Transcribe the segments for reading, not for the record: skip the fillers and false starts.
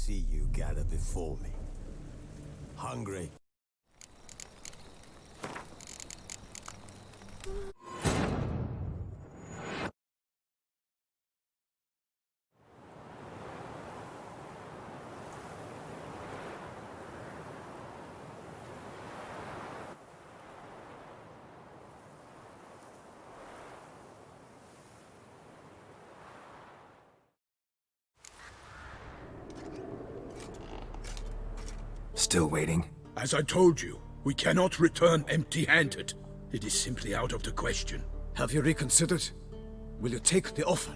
see you gather before me. Hungry? Still waiting? As I told you, we cannot return empty-handed. It is simply out of the question. Have you reconsidered? Will you take the offer?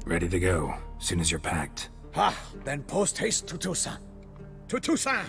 Ready to go, soon as you're packed. Then post-haste to Toussaint. To Toussaint!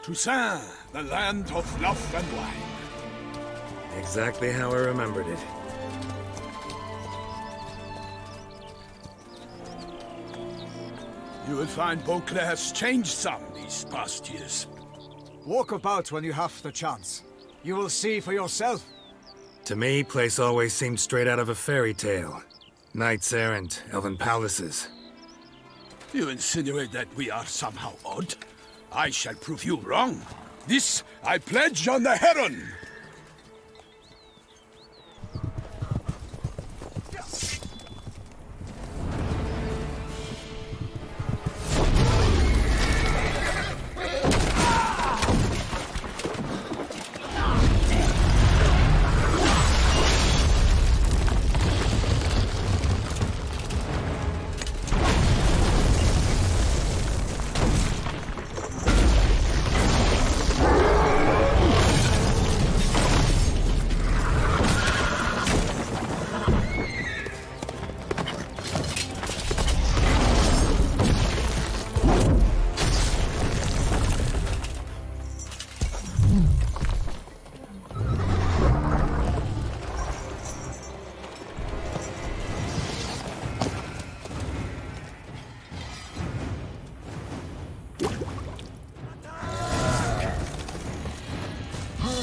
Toussaint, the land of love and wine. Exactly how I remembered it. You will find Beauclair's changed some these past years. Walk about when you have the chance. You will see for yourself. To me, place always seemed straight out of a fairy tale. Knights errant, elven palaces. You insinuate that we are somehow odd? I shall prove you wrong. This I pledge on the Heron!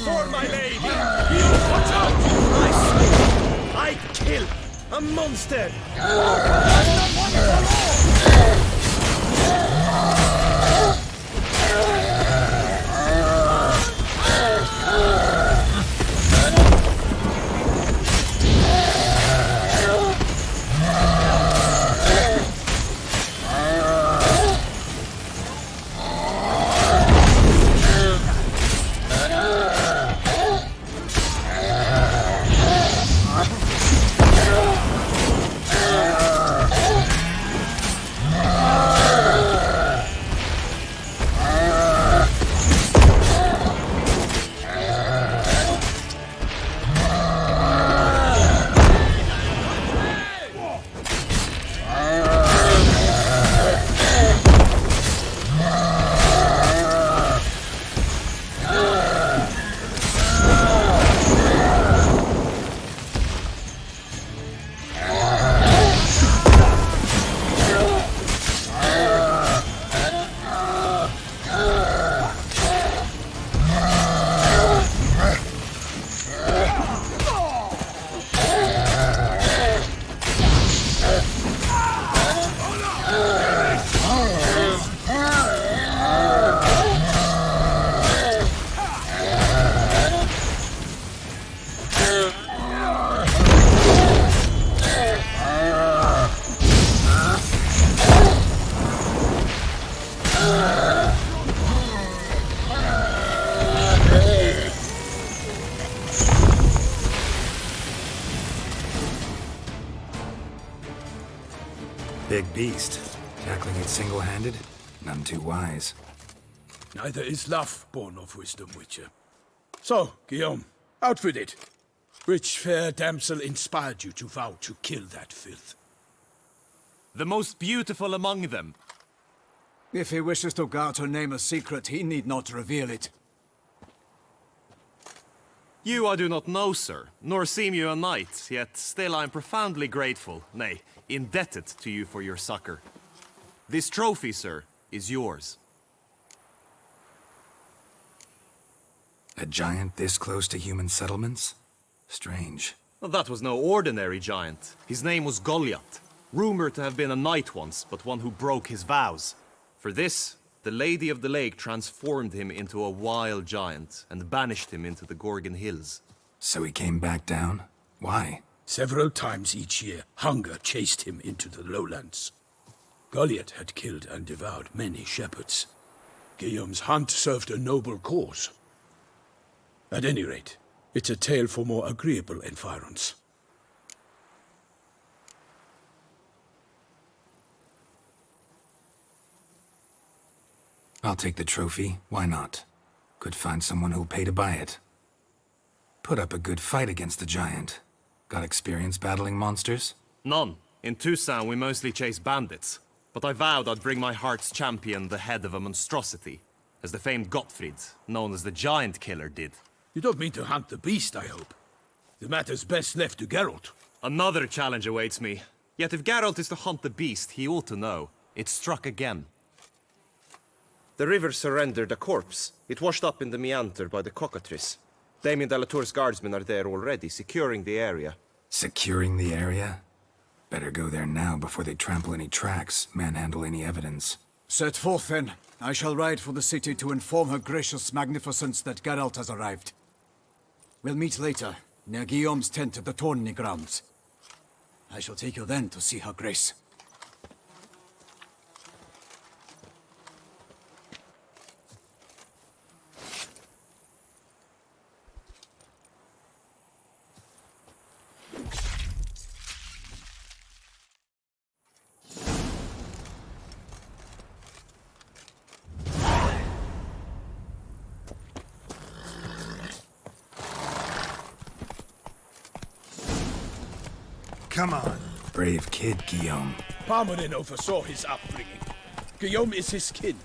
For my lady! You watch out! I slay! I kill! A monster! Big beast. Tackling it single-handed? None too wise. Neither is love born of wisdom, Witcher. So, Guillaume, out with it. Which fair damsel inspired you to vow to kill that filth? The most beautiful among them. If he wishes to guard her name a secret, he need not reveal it. You I do not know, sir, nor seem you a knight, yet still I am profoundly grateful, nay, indebted to you for your succor. This trophy, sir, is yours. A giant this close to human settlements? Strange. Well, that was no ordinary giant. His name was Goliath, rumored to have been a knight once, but one who broke his vows. For this, the Lady of the Lake transformed him into a wild giant and banished him into the Gorgon Hills. So he came back down? Why? Several times each year, hunger chased him into the lowlands. Goliath had killed and devoured many shepherds. Guillaume's hunt served a noble cause. At any rate, it's a tale for more agreeable environs. I'll take the trophy. Why not? Could find someone who'll pay to buy it. Put up a good fight against the giant. Got experience battling monsters? None. In Toussaint we mostly chase bandits. But I vowed I'd bring my heart's champion the head of a monstrosity, as the famed Gottfried, known as the Giant Killer, did. You don't mean to hunt the beast, I hope. The matter's best left to Geralt. Another challenge awaits me. Yet if Geralt is to hunt the beast, he ought to know. It struck again. The river surrendered a corpse. It washed up in the meander by the cockatrice. Damien de la Tour's guardsmen are there already, securing the area. Securing the area? Better go there now before they trample any tracks, manhandle any evidence. Set forth, then. I shall ride for the city to inform her gracious magnificence that Geralt has arrived. We'll meet later, near Guillaume's tent at the Tourney grounds. I shall take you then to see her grace. Come on. Brave kid, Guillaume. Parmanin oversaw his upbringing. Guillaume is his kin.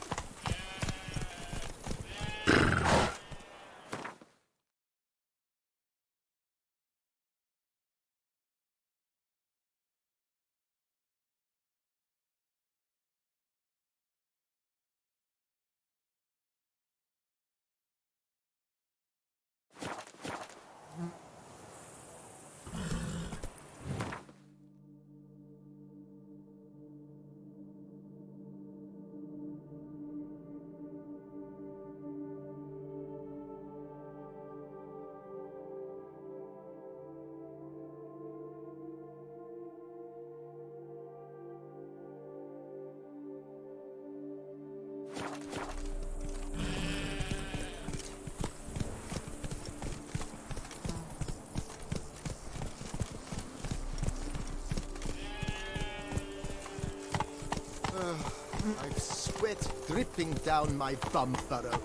I've sweat dripping down my bum furrow.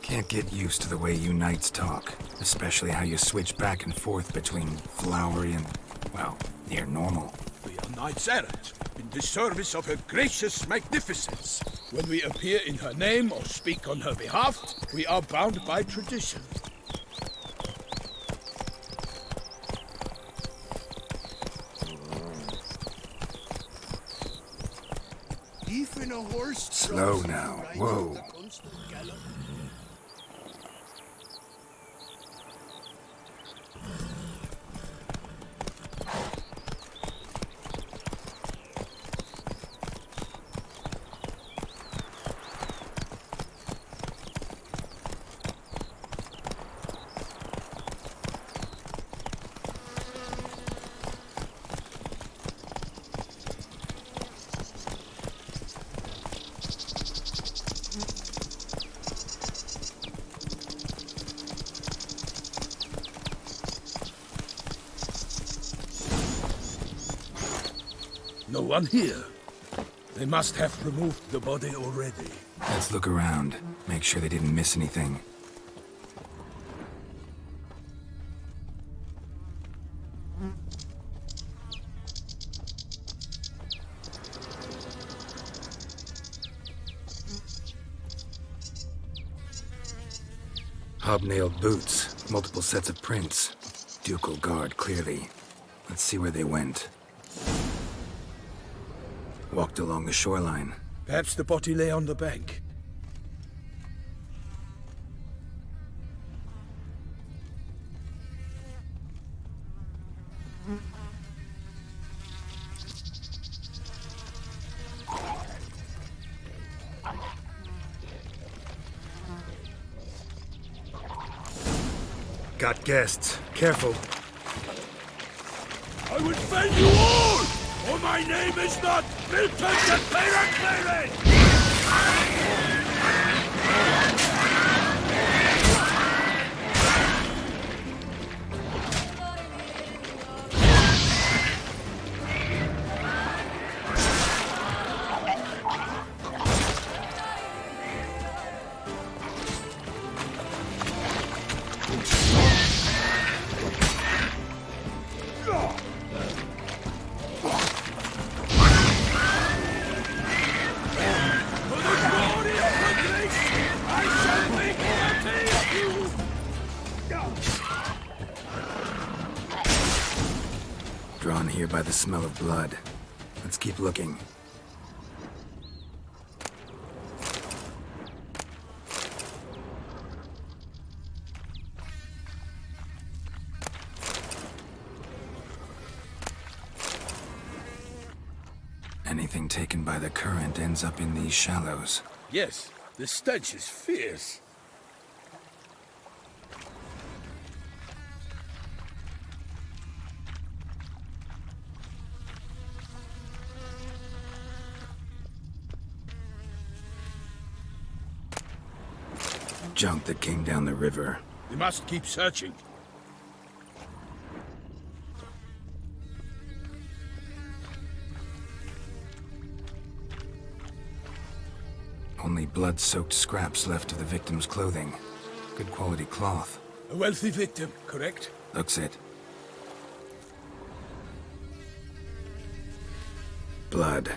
Can't get used to the way you knights talk. Especially how you switch back and forth between flowery and, well, near normal. We are knights errant, in the service of her gracious magnificence. When we appear in her name or speak on her behalf, we are bound by tradition. Even a horse Slow now. Whoa. No one here. They must have removed the body already. Let's look around. Make sure they didn't miss anything. Hobnailed boots, multiple sets of prints. Ducal guard, clearly. Let's see where they went. Walked along the shoreline. Perhaps the body lay on the bank. Got guests. Careful. I will fell you all! For my name is not Milton the Pirate! Drawn here by the smell of blood. Let's keep looking. Anything taken by the current ends up in these shallows. Yes, the stench is fierce. Junk that came down the river. We must keep searching. Only blood-soaked scraps left of the victim's clothing. Good quality cloth. A wealthy victim, correct? Looks it. Blood.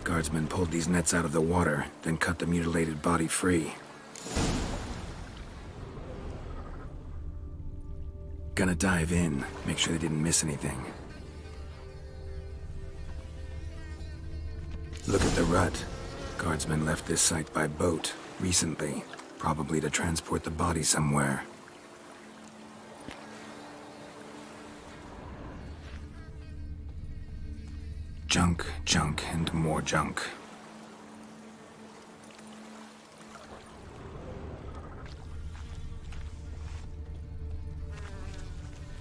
Guardsmen pulled these nets out of the water, then cut the mutilated body free. Gonna dive in, make sure they didn't miss anything. Look at the rut. Guardsmen left this site by boat, recently. Probably to transport the body somewhere. Junk, junk, and more junk.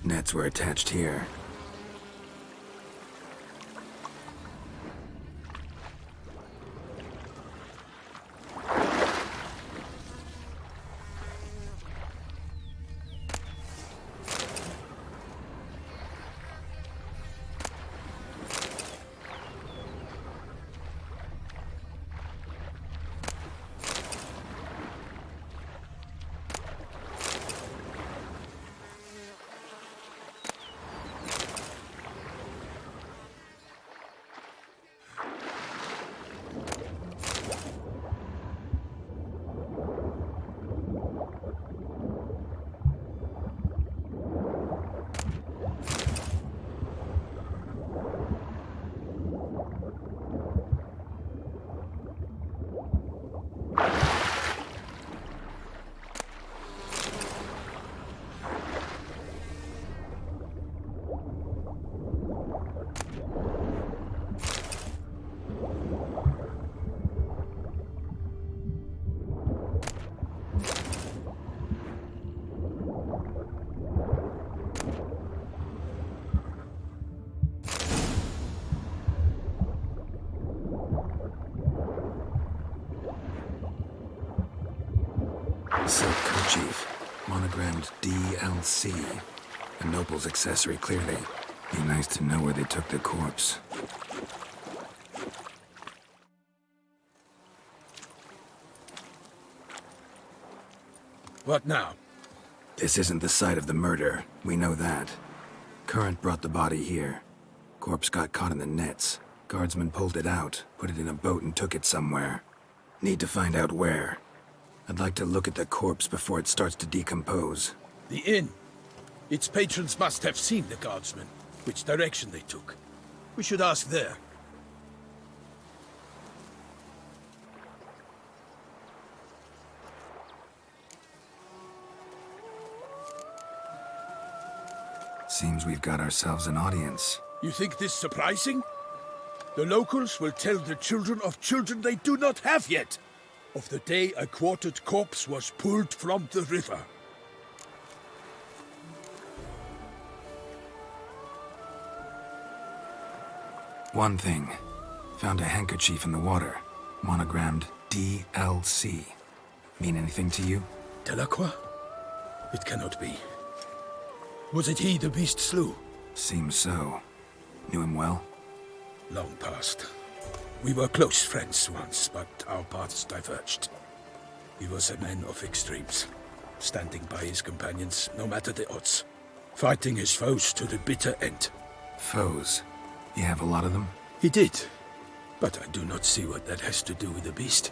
Nets were attached here. Silk kerchief, monogrammed DLC. A noble's accessory, clearly. Be nice to know where they took the corpse. What now? This isn't the site of the murder. We know that. Current brought the body here. Corpse got caught in the nets. Guardsmen pulled it out, put it in a boat and took it somewhere. Need to find out where. I'd like to look at the corpse before it starts to decompose. The inn. Its patrons must have seen the guardsmen, which direction they took. We should ask there. Seems we've got ourselves an audience. You think this surprising? The locals will tell the children of children they do not have yet, of the day a quartered corpse was pulled from the river. One thing. Found a handkerchief in the water. Monogrammed DLC. Mean anything to you? Delacroix? It cannot be. Was it he the beast slew? Seems so. Knew him well? Long past. We were close friends once, but our paths diverged. He was a man of extremes, standing by his companions no matter the odds, fighting his foes to the bitter end. Foes? You have a lot of them? He did, but I do not see what that has to do with the beast.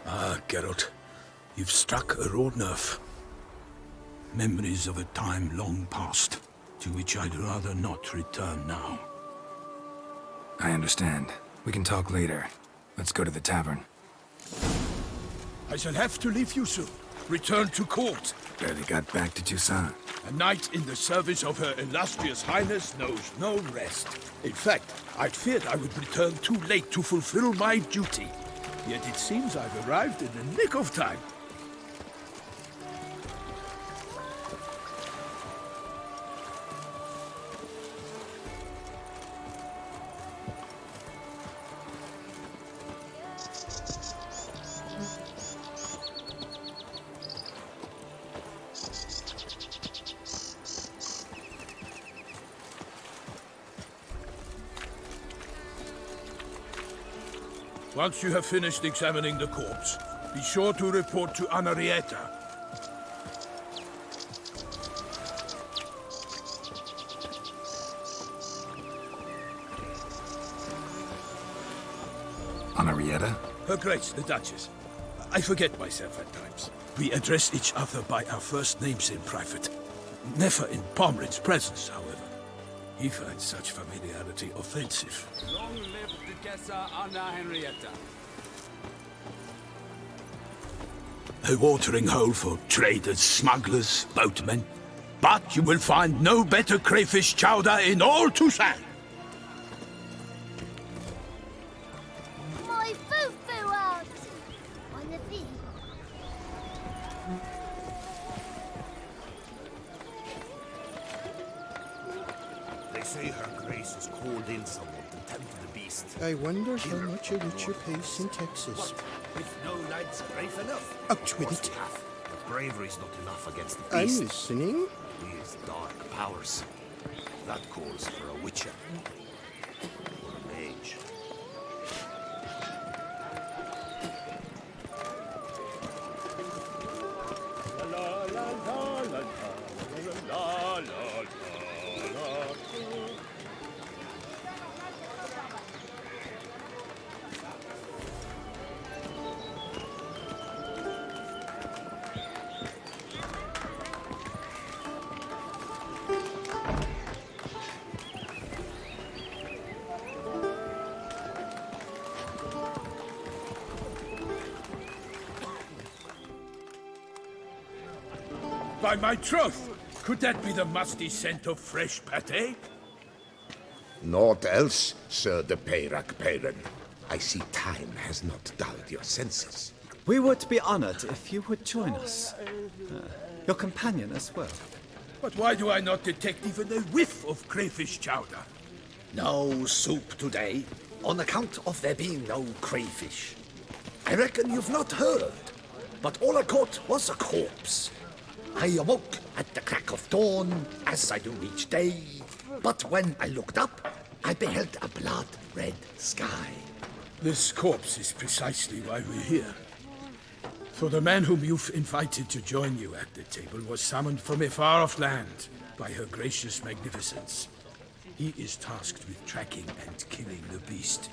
Ah, Geralt, you've struck a raw nerve. Memories of a time long past, to which I'd rather not return now. I understand. We can talk later. Let's go to the tavern. I shall have to leave you soon. Return to court. Barely got back to Toussaint. A knight in the service of Her Illustrious Highness knows no rest. In fact, I'd feared I would return too late to fulfill my duty. Yet it seems I've arrived in the nick of time. Once you have finished examining the corpse, be sure to report to Anarietta. Anarietta? Her Grace, the Duchess. I forget myself at times. We address each other by our first names in private. Never in Pomrin's presence, however. He finds such familiarity offensive. Long live Duchessa Anna Henrietta. A watering hole for traders, smugglers, boatmen. But you will find no better crayfish chowder in all Toussaint. My foo-foo out! On the feet. They say Her Grace has called in someone to tend to the beast. I wonder how much a witcher pays in taxes. If no knight's brave enough. Out with it. But bravery's not enough against the I'm beast. listening. His dark powers. That calls for a witcher. Or a mage. By my troth, could that be the musty scent of fresh pâté? Naught else, Sir de Peyrac Peyran. I see time has not dulled your senses. We would be honored if you would join us. Your companion as well. But why do I not detect even a whiff of crayfish chowder? No soup today, on account of there being no crayfish. I reckon you've not heard, but all I caught was a corpse. I awoke at the crack of dawn, as I do each day, but when I looked up, I beheld a blood-red sky. This corpse is precisely why we're here. For the man whom you've invited to join you at the table was summoned from a far-off land by her gracious magnificence. He is tasked with tracking and killing the beast.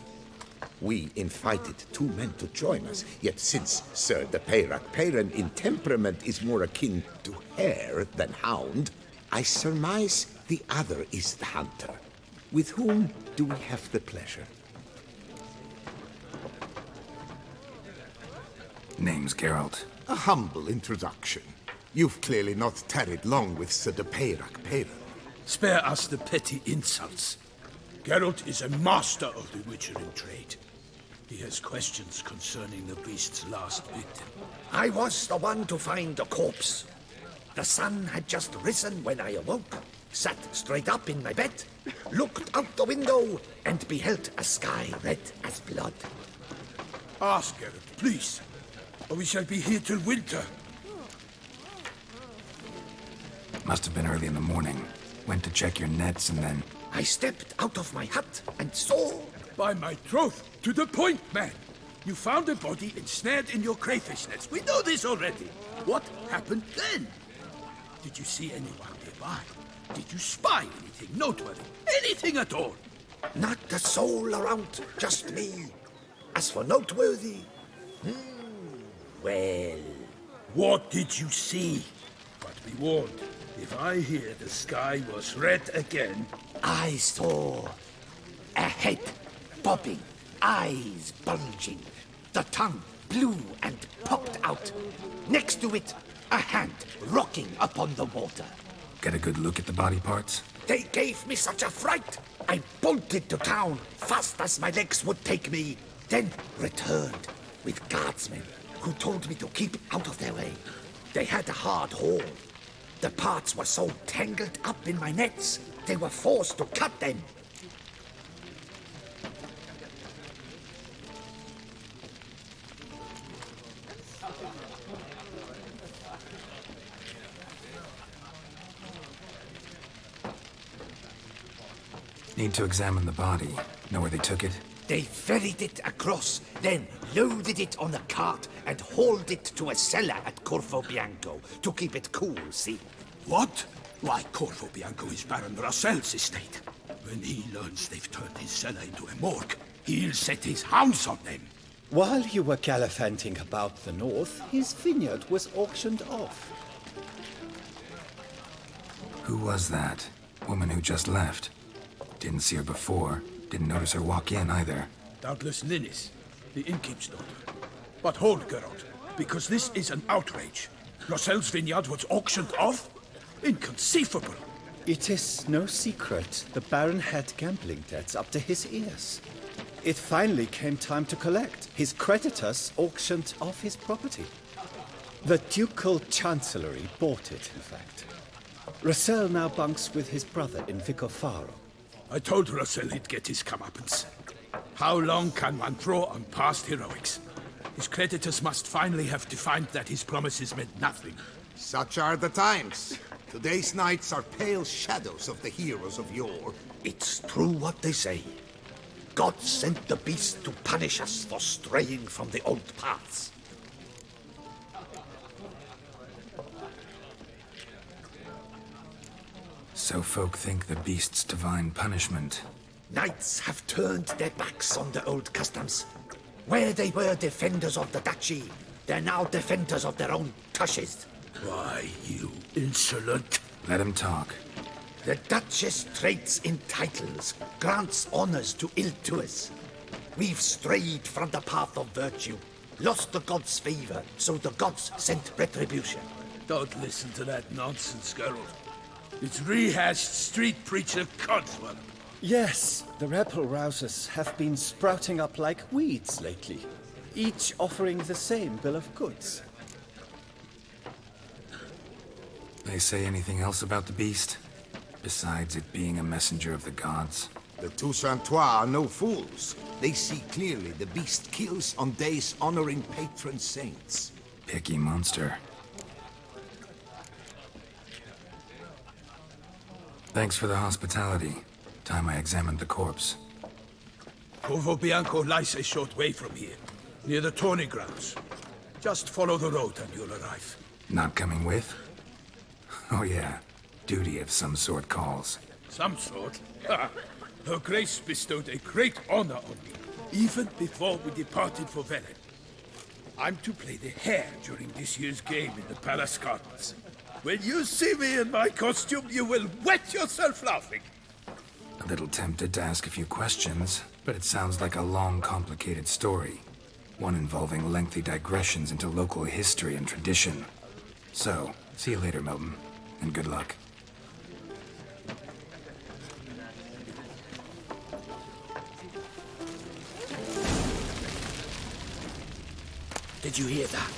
We invited 2 men to join us, yet since Sir de Peyrac Peyran in temperament is more akin to hare than hound, I surmise the other is the hunter. With whom do we have the pleasure? Name's Geralt. A humble introduction. You've clearly not tarried long with Sir de Peyrac Peyran. Spare us the petty insults. Geralt is a master of the witchering trade. He has questions concerning the beast's last victim. I was the one to find the corpse. The sun had just risen when I awoke, sat straight up in my bed, looked out the window, and beheld a sky red as blood. Ask Geralt, please, or we shall be here till winter. Must have been early in the morning. Went to check your nets and then... I stepped out of my hut and saw... By my troth, to the point, man. You found a body ensnared in your crayfish nets. We know this already. What happened then? Did you see anyone nearby? Did you spy anything noteworthy? Anything at all? Not a soul around, just me. As for noteworthy... well... What did you see? But be warned, if I hear the sky was red again... I saw a head bobbing, eyes bulging, the tongue blue and popped out. Next to it, a hand rocking upon the water. Get a good look at the body parts? They gave me such a fright. I bolted to town fast as my legs would take me, then returned with guardsmen who told me to keep out of their way. They had a hard haul. The parts were so tangled up in my nets, they were forced to cut them. Need to examine the body. Know where they took it? They ferried it across, then loaded it on a cart and hauled it to a cellar at Corvo Bianco to keep it cool, see? What? Why, Corvo Bianco is Baron Rossel's estate. When he learns they've turned his cellar into a morgue, he'll set his hounds on them. While you were gallivanting about the north, his vineyard was auctioned off. Who was that? Woman who just left. Didn't see her before. Didn't notice her walk in either. Doubtless Linnis, the innkeep's daughter. But hold, Geralt, because this is an outrage. Rossel's vineyard was auctioned off? Inconceivable! It is no secret the Baron had gambling debts up to his ears. It finally came time to collect. His creditors auctioned off his property. The Ducal Chancellery bought it, in fact. Rossel now bunks with his brother in Vicofaro. I told Rossel he'd get his comeuppance. How long can one throw on past heroics? His creditors must finally have defined that his promises meant nothing. Such are the times. Today's knights are pale shadows of the heroes of yore. It's true what they say. God sent the beast to punish us for straying from the old paths. So folk think the beast's divine punishment. Knights have turned their backs on the old customs. Where they were defenders of the duchy, they're now defenders of their own tushes. Why, you insolent... Let him talk. The Duchess trades in titles, grants honors to ill-doers. We've strayed from the path of virtue, lost the gods' favor, so the gods sent retribution. Don't listen to that nonsense, Geralt. It's rehashed street preacher codswallop. Yes, the rebel rousers have been sprouting up like weeds lately, each offering the same bill of goods. They say anything else about the beast? Besides it being a messenger of the gods? The Toussaintois are no fools. They see clearly the beast kills on days honoring patron saints. Picky monster. Thanks for the hospitality. Time I examined the corpse. Corvo Bianco lies a short way from here, near the tourney grounds. Just follow the road and you'll arrive. Not coming with? Oh yeah, duty of some sort calls. Some sort? Ha! Her Grace bestowed a great honor on me, even before we departed for Velen. I'm to play the hare during this year's game in the palace gardens. When you see me in my costume, you will wet yourself laughing. A little tempted to ask a few questions, but it sounds like a long, complicated story. One involving lengthy digressions into local history and tradition. So, see you later, Milton, and good luck. Did you hear that?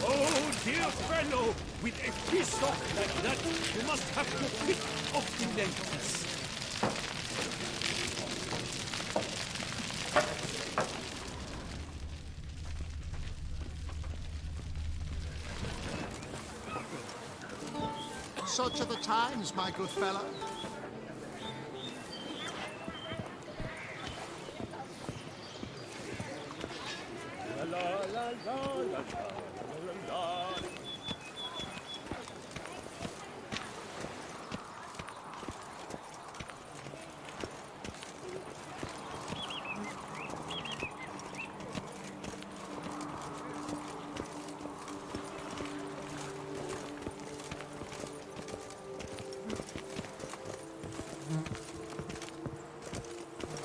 Oh, dear fellow! With a peacock like that, you must have to pick of the ladies. Such are the times, my good fellow.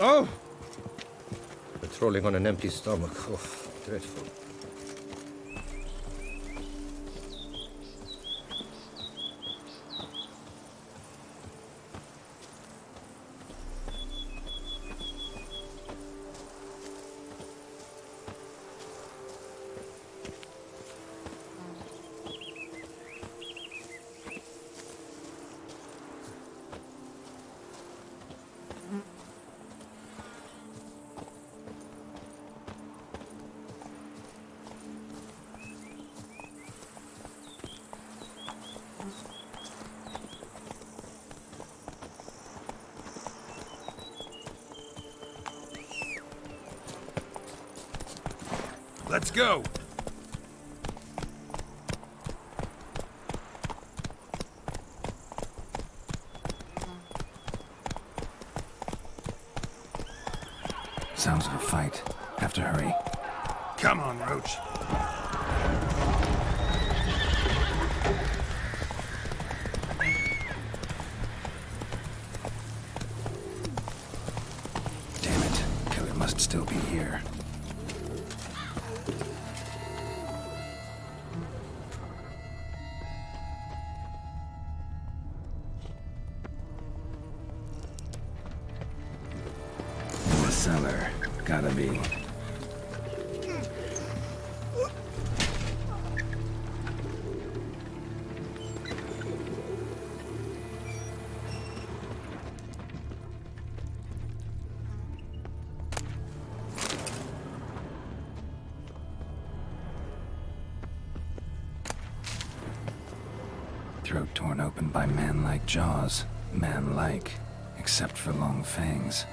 Oh! Patrolling on an empty stomach. Oh, dreadful. Let's go! Sounds of a fight. Have to hurry. Come on, Roach. Damn it. Killer must still be here. In the cellar. Gotta be. Throat torn open by man-like jaws. Man-like, except for long fangs.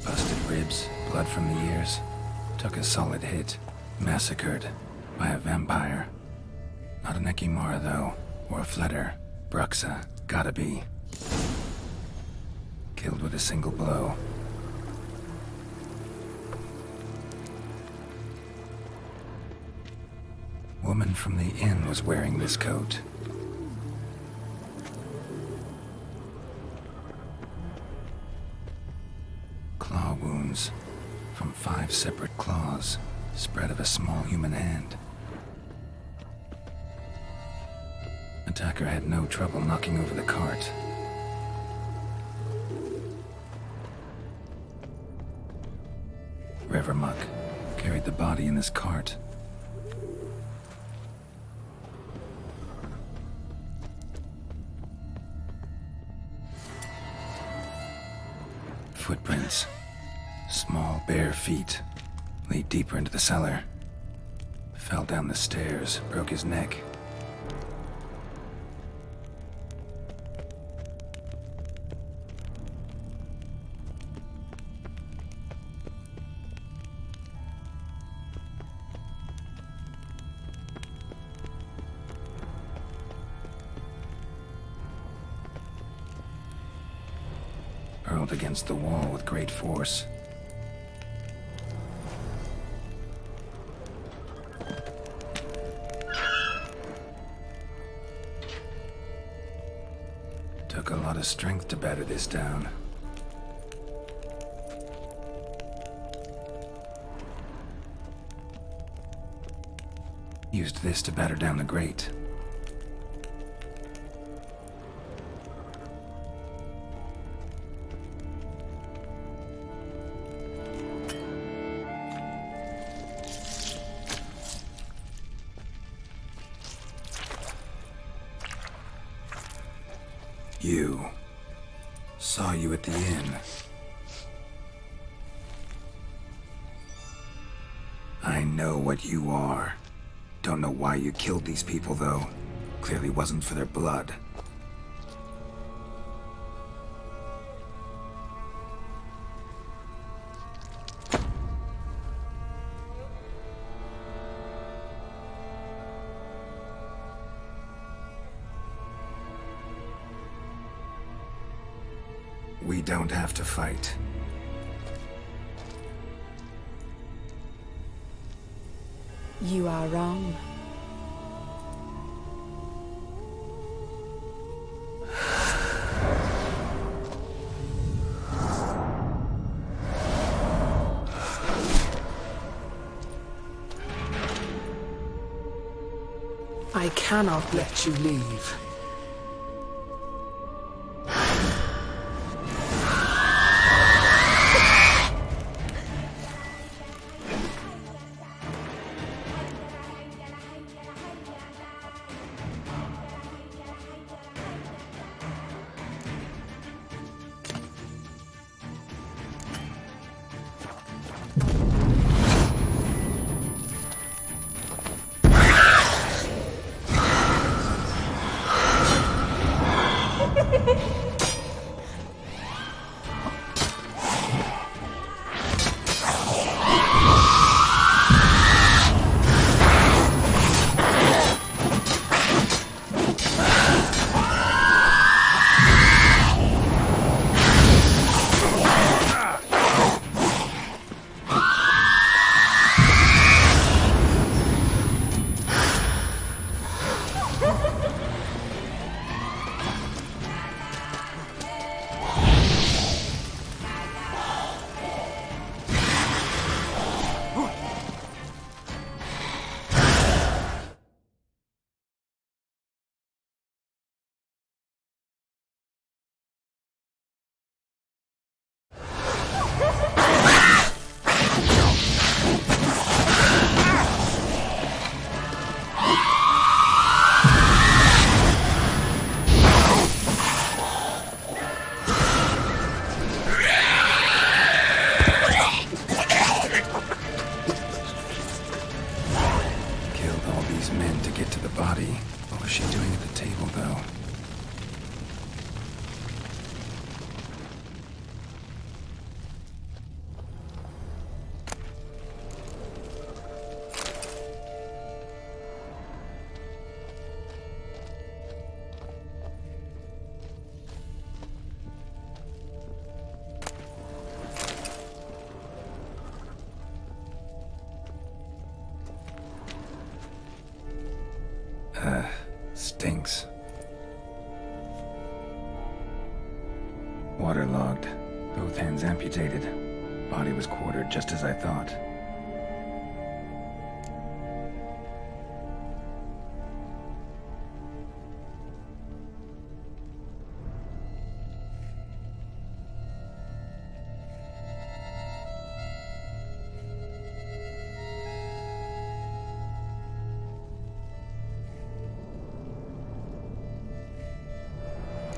Busted ribs, blood from the ears. Took a solid hit. Massacred by a vampire. Not an Ekimara, though, or a Fletter. Bruxa, gotta be. Killed with a single blow. Woman from the inn was wearing this coat. Claw wounds from 5 separate claws, spread of a small human hand. Attacker had no trouble knocking over the cart. Revermuck carried the body in his cart. Footprints. Small, bare feet. Lead deeper into the cellar. Fell down the stairs, broke his neck. fought against the wall with great force. Took a lot of strength to batter this down. Used this to batter down the grate. You. Saw you at the inn. I know what you are. Don't know why you killed these people, though. Clearly wasn't for their blood. We don't have to fight. You are wrong. I cannot let you leave. What was she doing at the table, though? Stinks. Waterlogged. Both hands amputated. Body was quartered just as I thought.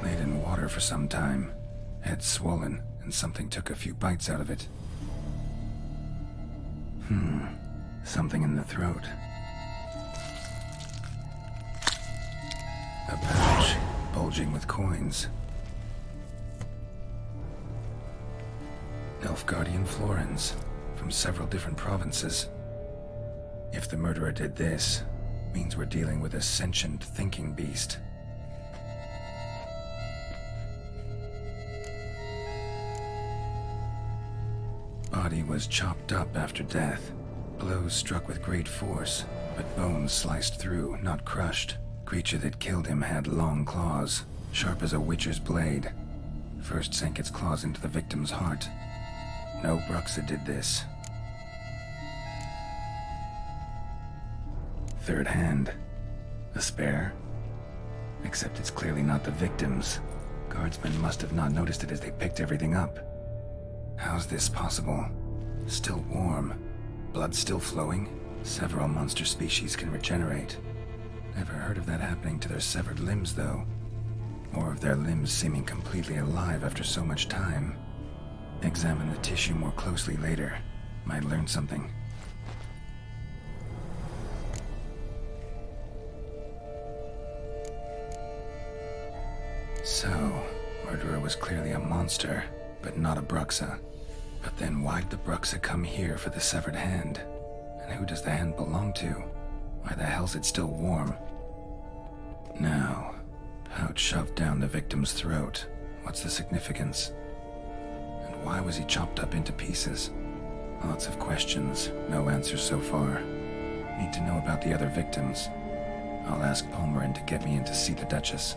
Laid in water for some time. Head swollen, and something took a few bites out of it. Something in the throat. A pouch, bulging with coins. Nilfgaardian florins, from several different provinces. If the murderer did this, means we're dealing with a sentient thinking beast. body was chopped up after death. Blows struck with great force, but bones sliced through, not crushed. Creature that killed him had long claws, sharp as a witcher's blade. First sank its claws into the victim's heart. No Bruxa did this. Third hand. A spare? Except it's clearly not the victim's. Guardsmen must have not noticed it as they picked everything up. How's this possible? Still warm. Blood still flowing? Several monster species can regenerate. Never heard of that happening to their severed limbs, though. Or of their limbs seeming completely alive after so much time. Examine the tissue more closely later. Might learn something. So, murderer was clearly a monster, but not a Bruxa. But then why'd the Bruxa come here for the severed hand? And who does the hand belong to? Why the hell's it still warm? Now, pouch shoved down the victim's throat. What's the significance? And why was he chopped up into pieces? Lots of questions, no answers so far. Need to know about the other victims. I'll ask Palmerin to get me in to see the Duchess.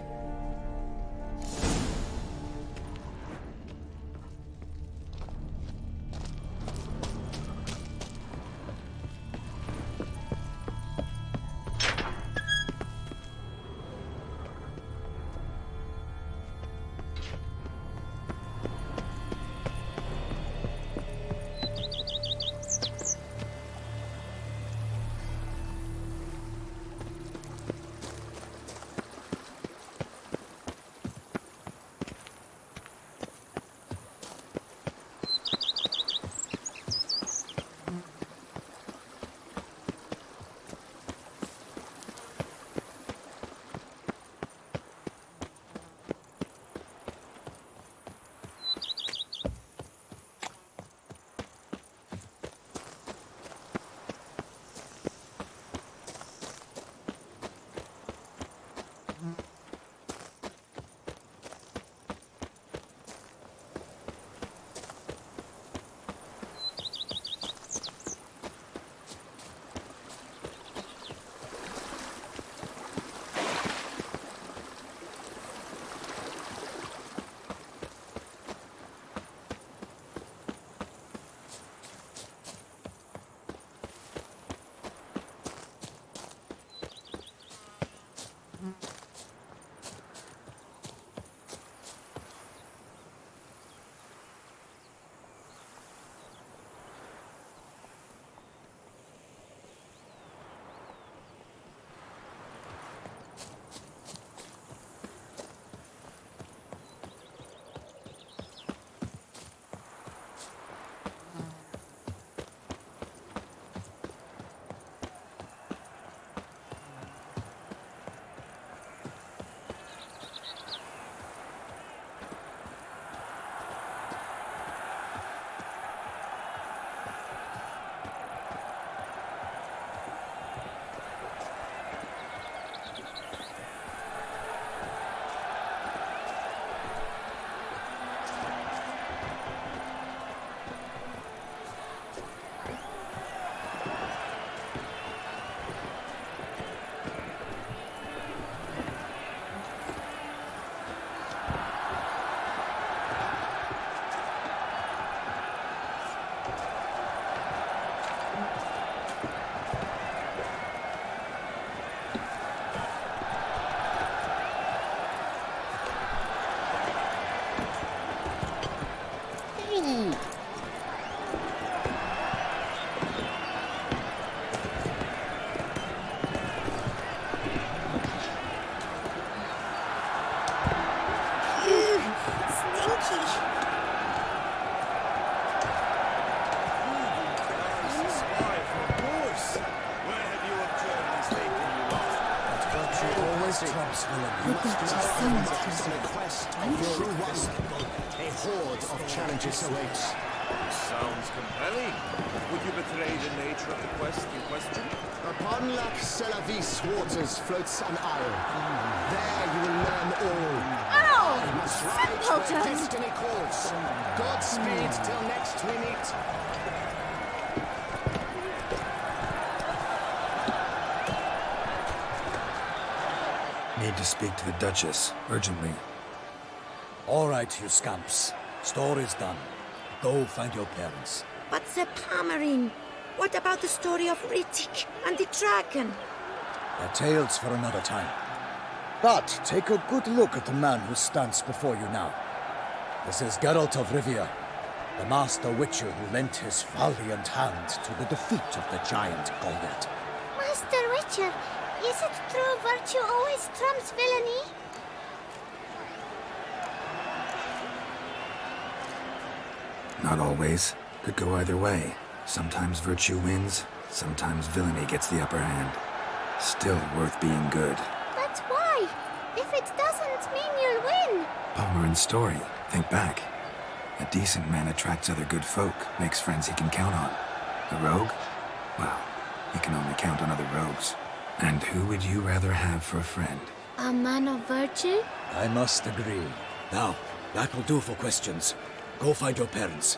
The Duchess summoned him. The quest of your true one. A horde of challenges awaits. Sounds compelling. Would you betray the nature of the quest in question? Upon Lac Selavis waters floats an isle. There you will learn all. Simpleton! Destiny calls. Godspeed till next we meet. Need to speak to the Duchess, urgently. All right, you scamps. Story's done. Go find your parents. But Sir Palmerin, what about the story of Riddick and the dragon? They're tales for another time. But take a good look at the man who stands before you now. This is Geralt of Rivia, the master witcher who lent his valiant hand to the defeat of the giant Goliath. Master Witcher, is it true virtue always trumps villainy? Not always. Could go either way. Sometimes virtue wins, sometimes villainy gets the upper hand. Still worth being good. But why? If it doesn't mean you'll win. Palmerin's story. Think back. A decent man attracts other good folk, makes friends he can count on. A rogue? Well, he can only count on other rogues. And who would you rather have for a friend? A man of virtue? I must agree. Now, that will do for questions. Go find your parents.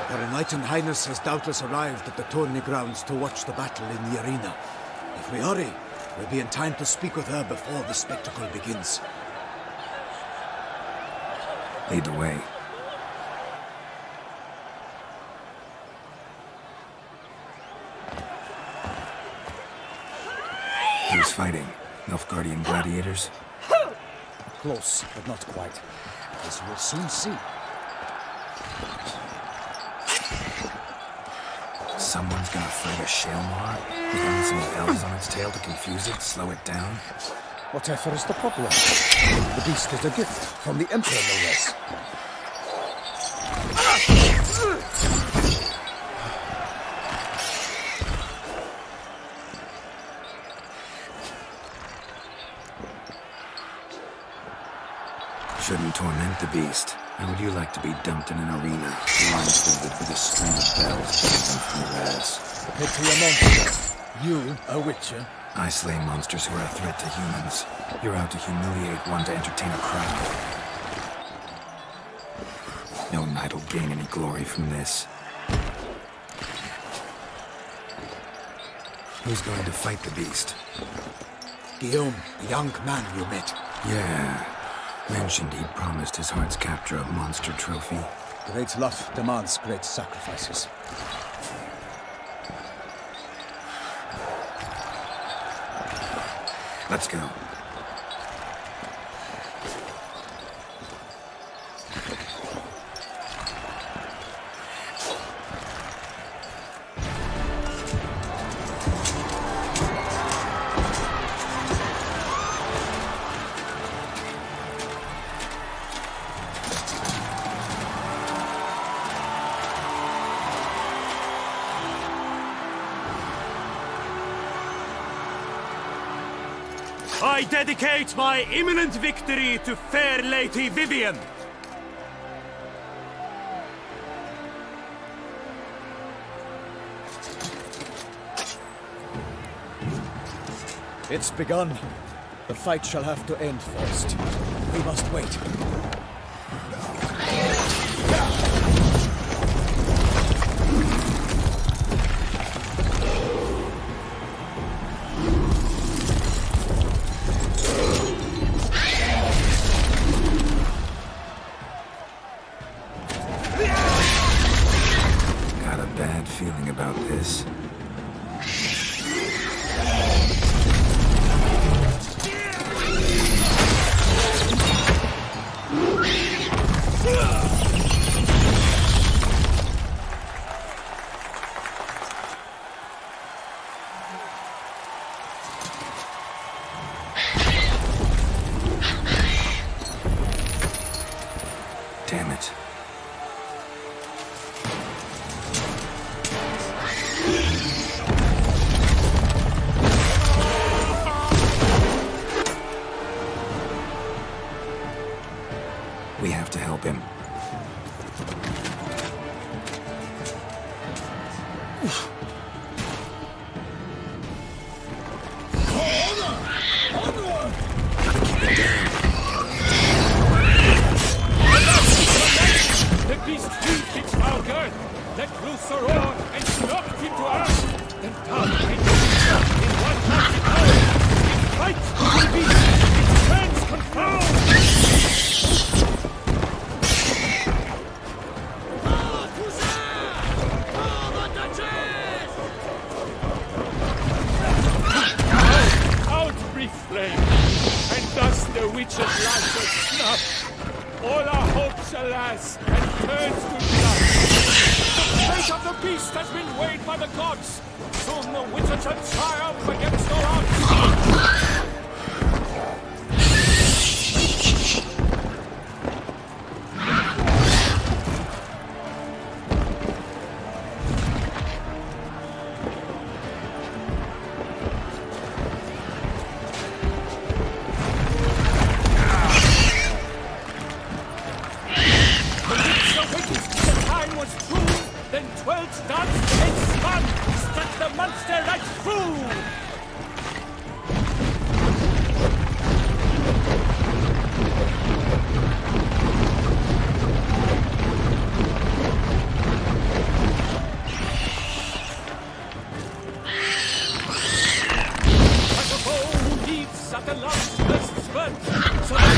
Her Enlightened Highness has doubtless arrived at the tourney grounds to watch the battle in the arena. If we hurry, we'll be in time to speak with her before the spectacle begins. Lead the way. Who's fighting? Nilfgaardian gladiators? Close, but not quite. As you will soon see. Someone's gonna fight a Shaelmar? With only some bells on its tail to confuse it, slow it down? Whatever is the problem? The beast is a gift from the Emperor, no less. Shouldn't torment the beast. How would you like to be dumped in an arena, blindfolded with a string of bells dancing from your ass? Pity a monster. You, a witcher? I slay monsters who are a threat to humans. You're out to humiliate one to entertain a crowd. No knight will gain any glory from this. Who's going to fight the beast? Guillaume, the young man you met. Yeah. Mentioned he'd promised his heart's capture a monster trophy. Great love demands great sacrifices. Let's go. I dedicate my imminent victory to fair Lady Vivienne. It's begun. The fight shall have to end first. We must wait. Got a bad feeling about this. Damn it. We have to help him. beast heaved its foul girth, let loose a roar, and knocked him to earth. Then down came the creature in one mighty blow. It fights with the beast, its turns confound. Out, brief flame, and thus the witch's life was snuffed. All our hopes, alas, had turned to dust. The fate of the beast has been weighed by the gods. Soon the witcher shall triumph against all odds. Then 12 danced and spun, struck the monster right through! Like a bow who leaves at the last first spurt, so that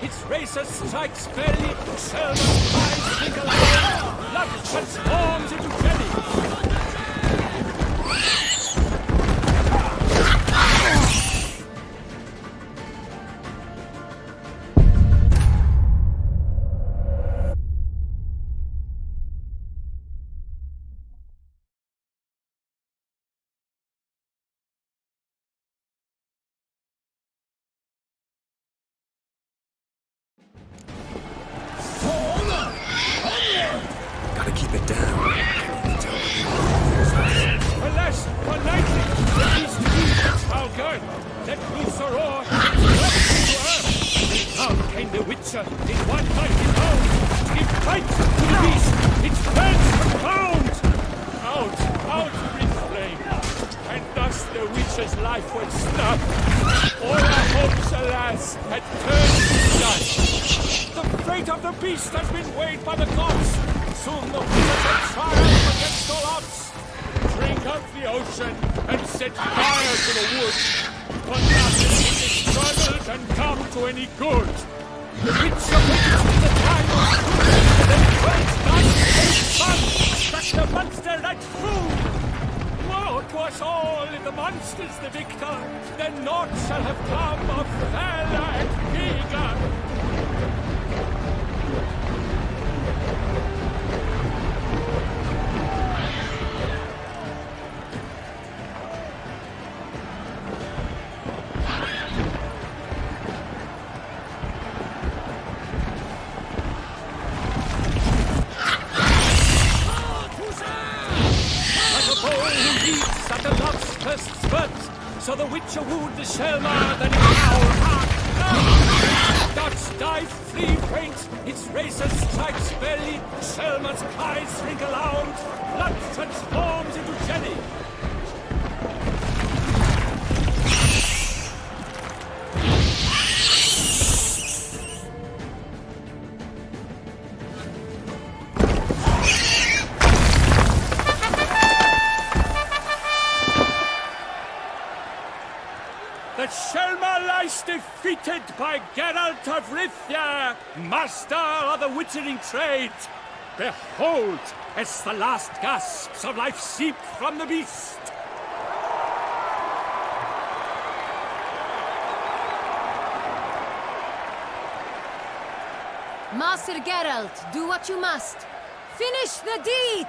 its racer strikes barely, Selma's eyes twinkle out, blood transforms into jelly. Gotta keep it down. Alas, for lightning, the beast heaved its foul girth, let loose a roar, it swept into earth. Down came the witcher in one mighty bound. It fights to the beast, its fangs confound. Out, brief flame, and thus the witcher's life was snuffed. All our hopes, alas, had turned to dust. The fate of the beast has been weighed by the gods. Soon the witcher shall triumph against all odds. Drink up the ocean and set fire to the wood. For nothing will be struggled and come to any good. The witcher waits till the time of truth. Then first dance and fun, struck the monster right through. Woe to us all if the monster's the victor. Then naught shall have come of valor and vigor. At the love's first spurt, so the witcher wooed the Selma, then in our heart dots dive, flee, faint, its racer strikes belly, Selma's eyes wrinkle out, blood transforms into jelly. That Selma lies defeated by Geralt of Rivia, master of the witchering trade. Behold, as the last gasps of life seep from the beast. Master Geralt, do what you must. Finish the deed!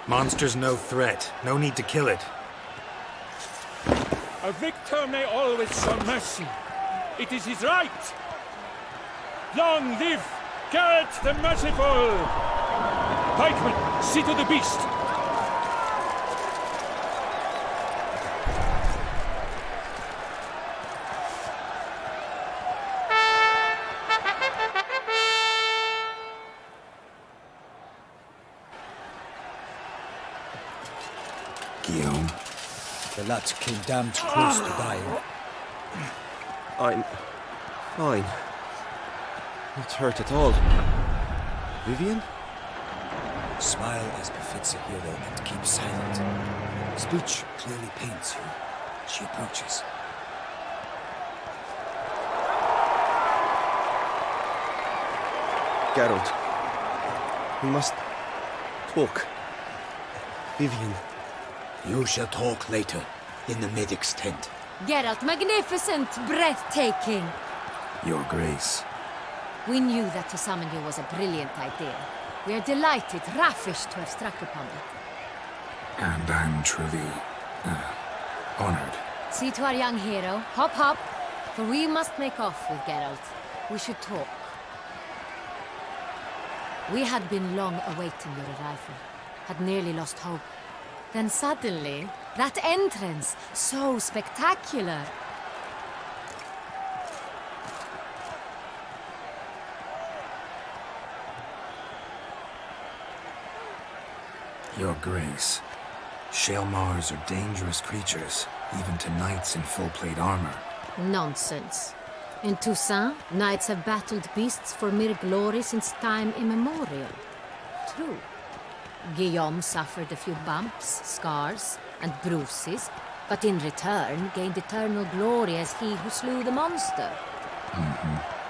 Monster's no threat. No need to kill it. A victor may always show mercy. It is his right. Long live Geralt the Merciful! Pikeman, see to the beast. Guillaume? The lad came damned close to dying. I'm fine. Not hurt at all. Vivian? Smile as befits a hero and keep silent. Speech clearly pains you. She approaches. Geralt. We must talk. Vivian. You shall talk later, in the medic's tent. Geralt, magnificent, breathtaking. Your Grace. We knew that to summon you was a brilliant idea. We are delighted, ravished to have struck upon it. And I'm truly, honored. See to our young hero. Hop, hop. For we must make off with Geralt. We should talk. We had been long awaiting your arrival. Had nearly lost hope. Then suddenly, that entrance, so spectacular. Your Grace. Shaelmars are dangerous creatures, even to knights in full-plate armor. Nonsense. In Toussaint, knights have battled beasts for mere glory since time immemorial. True. Guillaume suffered a few bumps, scars, and bruises, but in return gained eternal glory as he who slew the monster.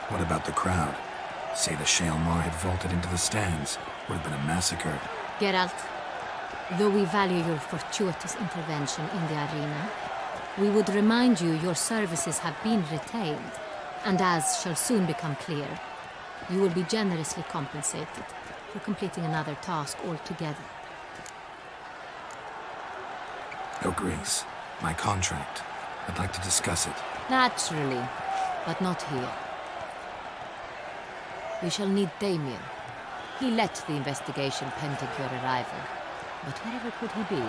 What about the crowd? Say the Shaelmar had vaulted into the stands. Would have been a massacre. Geralt, though we value your fortuitous intervention in the arena, we would remind you your services have been retained, and as shall soon become clear, you will be generously compensated for completing another task altogether. Your Grace, my contract. I'd like to discuss it. Naturally, but not here. We shall need Damien. He let the investigation pending your arrival. But wherever could he be?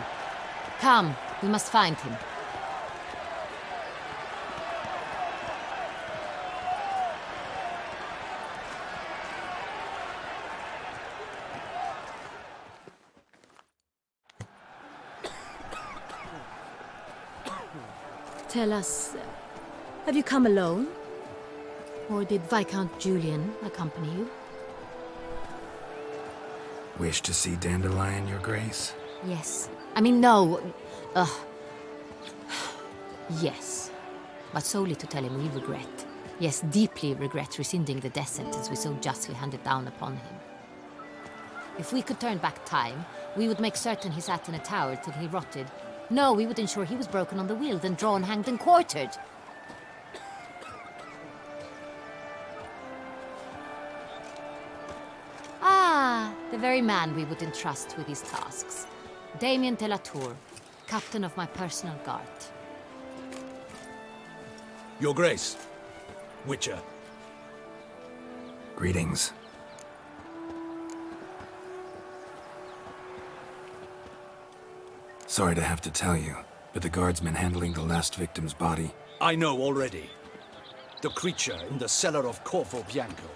Come, we must find him. Tell us, have you come alone? Or did Viscount Julian accompany you? Wish to see Dandelion, Your Grace? Yes. I mean, no. Yes. But solely to tell him we regret. Yes, deeply regret rescinding the death sentence we so justly handed down upon him. If we could turn back time, we would make certain he sat in a tower till he rotted. No, we would ensure he was broken on the wheel, then drawn, hanged, and quartered. Ah, the very man we would entrust with these tasks. Damien de la Tour, captain of my personal guard. Your Grace. Witcher. Greetings. Sorry to have to tell you, but the guardsman handling the last victim's body... I know already. The creature in the cellar of Corvo Bianco.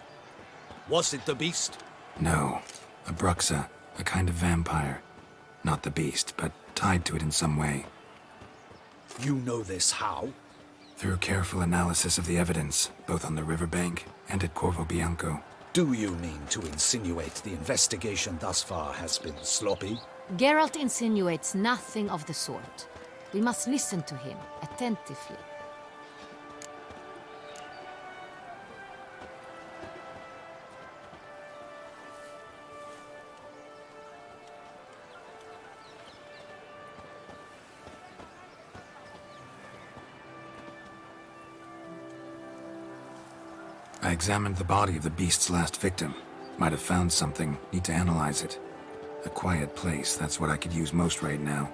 Was it the beast? No. A Bruxa, a kind of vampire. Not the beast, but tied to it in some way. You know this how? Through careful analysis of the evidence, both on the riverbank and at Corvo Bianco. Do you mean to insinuate the investigation thus far has been sloppy? Geralt insinuates nothing of the sort. We must listen to him attentively. I examined the body of the beast's last victim. Might have found something, need to analyze it. A quiet place, that's what I could use most right now.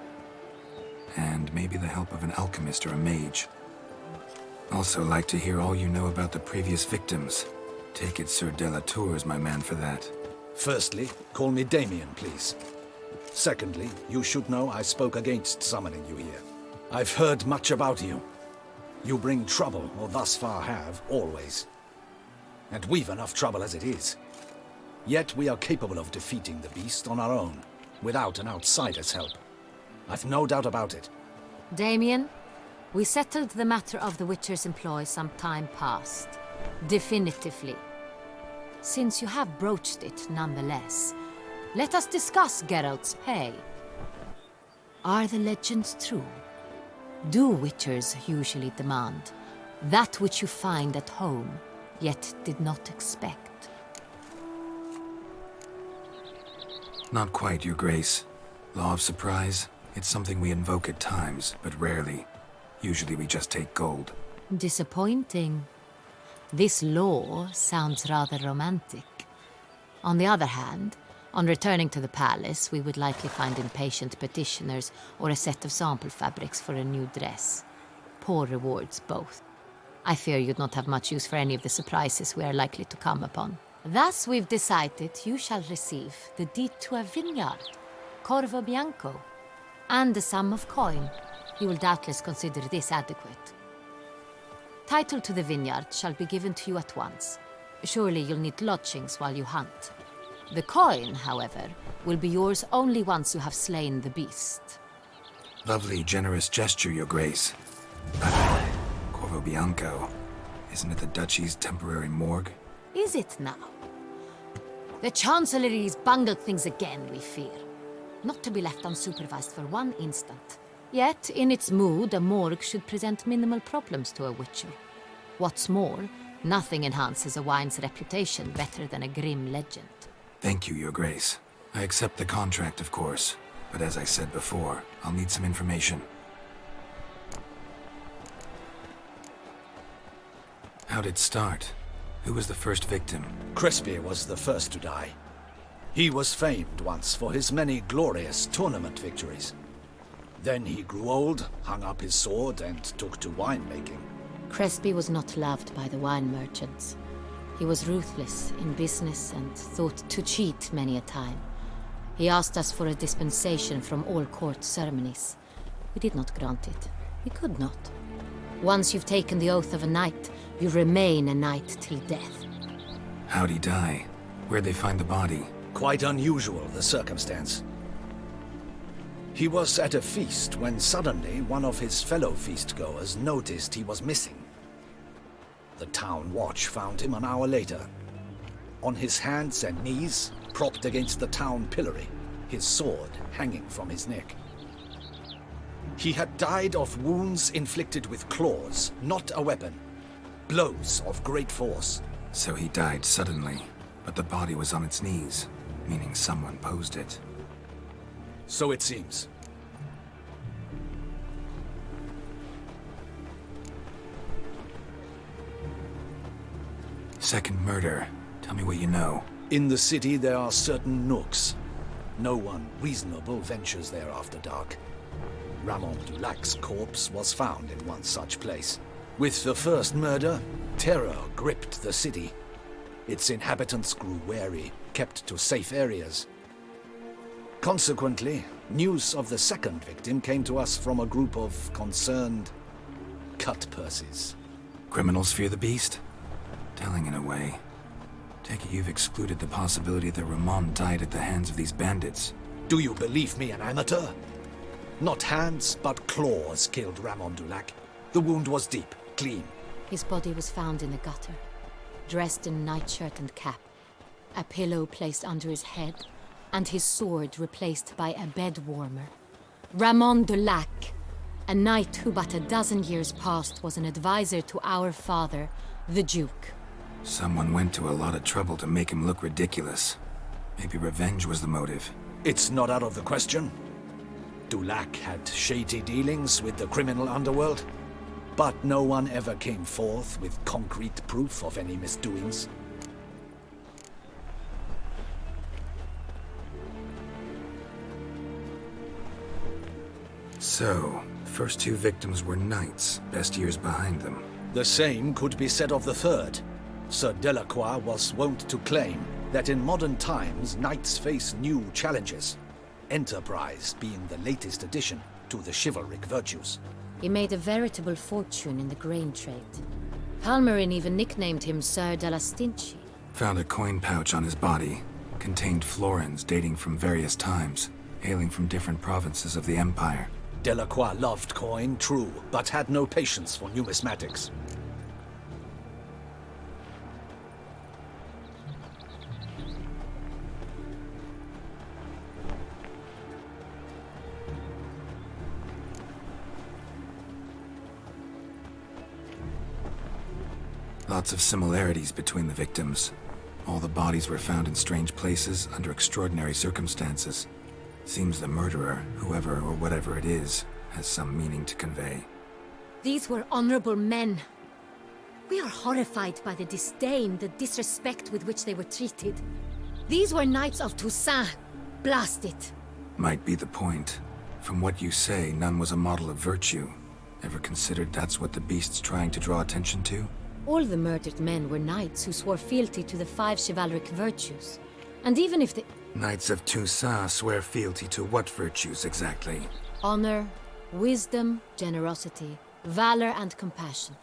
And maybe the help of an alchemist or a mage. Also like to hear all you know about the previous victims. Take it Sir de la Tour is my man for that. Firstly, call me Damien, please. Secondly, you should know I spoke against summoning you here. I've heard much about you. You bring trouble, or thus far have, always. And we've enough trouble as it is. Yet we are capable of defeating the beast on our own, without an outsider's help. I've no doubt about it. Damien, we settled the matter of the Witcher's employ some time past. Definitively. Since you have broached it nonetheless, let us discuss Geralt's pay. Are the legends true? Do Witchers usually demand that which you find at home, yet did not expect? Not quite, Your Grace. Law of surprise, it's something we invoke at times, but rarely. Usually we just take gold. Disappointing. This law sounds rather romantic. On the other hand, on returning to the palace, we would likely find impatient petitioners or a set of sample fabrics for a new dress. Poor rewards, both. I fear you'd not have much use for any of the surprises we are likely to come upon. Thus, we've decided you shall receive the deed to a vineyard, Corvo Bianco, and a sum of coin. You will doubtless consider this adequate. Title to the vineyard shall be given to you at once. Surely you'll need lodgings while you hunt. The coin, however, will be yours only once you have slain the beast. Lovely, generous gesture, Your Grace. Corvo Bianco. Isn't it the Duchy's temporary morgue? Is it now? The Chancellery's bungled things again, we fear. Not to be left unsupervised for one instant. Yet, in its mood, a morgue should present minimal problems to a Witcher. What's more, nothing enhances a wine's reputation better than a grim legend. Thank you, Your Grace. I accept the contract, of course. But as I said before, I'll need some information. How'd it start? Who was the first victim? Crespi was the first to die. He was famed once for his many glorious tournament victories. Then he grew old, hung up his sword, and took to winemaking. Crespi was not loved by the wine merchants. He was ruthless in business and thought to cheat many a time. He asked us for a dispensation from all court ceremonies. We did not grant it. We could not. Once you've taken the oath of a knight, you remain a knight till death. How'd he die? Where'd they find the body? Quite unusual, the circumstance. He was at a feast when suddenly one of his fellow feastgoers noticed he was missing. The town watch found him an hour later. On his hands and knees, propped against the town pillory, his sword hanging from his neck. He had died of wounds inflicted with claws, not a weapon. Blows of great force. So he died suddenly, but the body was on its knees, meaning someone posed it. So it seems. Second murder. Tell me what you know. In the city there are certain nooks. No one reasonable ventures there after dark. Ramon Dulac's corpse was found in one such place. With the first murder, terror gripped the city. Its inhabitants grew wary, kept to safe areas. Consequently, news of the second victim came to us from a group of concerned cut-purses. Criminals fear the beast? Telling in a way. Take it you've excluded the possibility that Ramon died at the hands of these bandits. Do you believe me an amateur? Not hands, but claws killed Ramon Dulac. The wound was deep, clean. His body was found in a gutter, dressed in nightshirt and cap, a pillow placed under his head, and his sword replaced by a bed warmer. Ramon Dulac, a knight who but a dozen years past was an advisor to our father, the Duke. Someone went to a lot of trouble to make him look ridiculous. Maybe revenge was the motive. It's not out of the question. Dulac had shady dealings with the criminal underworld, but no one ever came forth with concrete proof of any misdoings. So, the first two victims were knights, best years behind them. The same could be said of the third. Sir Delacroix was wont to claim that in modern times knights face new challenges, enterprise being the latest addition to the chivalric virtues. He made a veritable fortune in the grain trade. Palmerin even nicknamed him Sir de la Stinchi. Found a coin pouch on his body. Contained florins dating from various times. hailing from different provinces of the Empire. Delacroix loved coin, true, but had no patience for numismatics. Lots of similarities between the victims. All the bodies were found in strange places under extraordinary circumstances. Seems the murderer, whoever or whatever it is, has some meaning to convey. These were honorable men. We are horrified by the disdain, the disrespect with which they were treated. These were Knights of Toussaint. Blast it. Might be the point. From what you say, none was a model of virtue. Ever considered that's what the beast's trying to draw attention to? All the murdered men were knights who swore fealty to the 5 chivalric virtues. And even if the Knights of Toussaint swear fealty to what virtues exactly? honor, wisdom, generosity, valor, and compassion.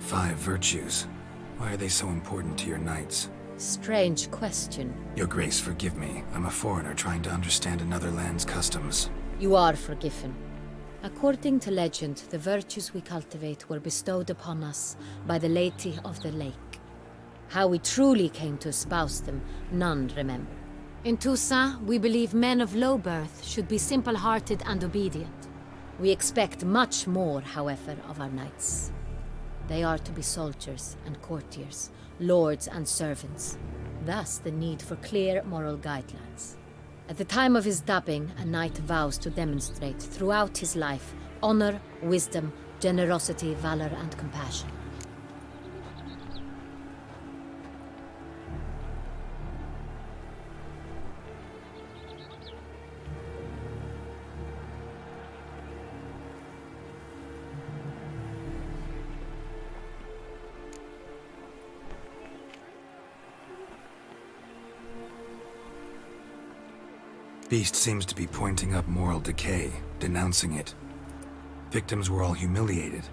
Five virtues. Why are they so important to your knights? Strange question. Your Grace, forgive me. I'm a foreigner trying to understand another land's customs. You are forgiven. According to legend, the virtues we cultivate were bestowed upon us by the Lady of the Lake. How we truly came to espouse them, none remember. In Toussaint, we believe men of low birth should be simple-hearted and obedient. We expect much more, however, of our knights. They are to be soldiers and courtiers, lords and servants. Thus the need for clear moral guidelines. At the time of his dubbing, a knight vows to demonstrate throughout his life honor, wisdom, generosity, valor, and compassion. Beast seems to be pointing up moral decay, denouncing it. Victims were all humiliated.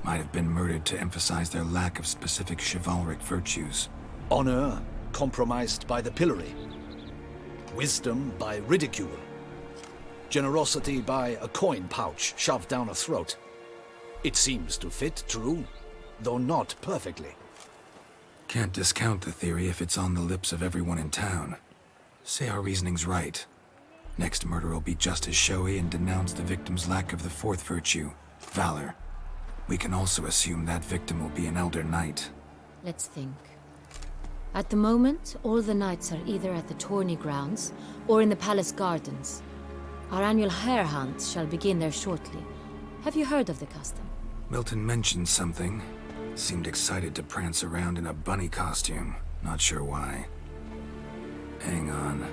Might have been murdered to emphasize their lack of specific chivalric virtues. Honor compromised by the pillory. Wisdom by ridicule. Generosity by a coin pouch shoved down a throat. It seems to fit, true, though not perfectly. Can't discount the theory if it's on the lips of everyone in town. Say our reasoning's right. Next murder will be just as showy and denounce the victim's lack of the fourth virtue, valor. We can also assume that victim will be an elder knight. Let's think. At the moment, all the knights are either at the tourney grounds or in the palace gardens. Our annual hare hunt shall begin there shortly. Have you heard of the custom? Milton mentioned something. Seemed excited to prance around in a bunny costume. Not sure why. Hang on.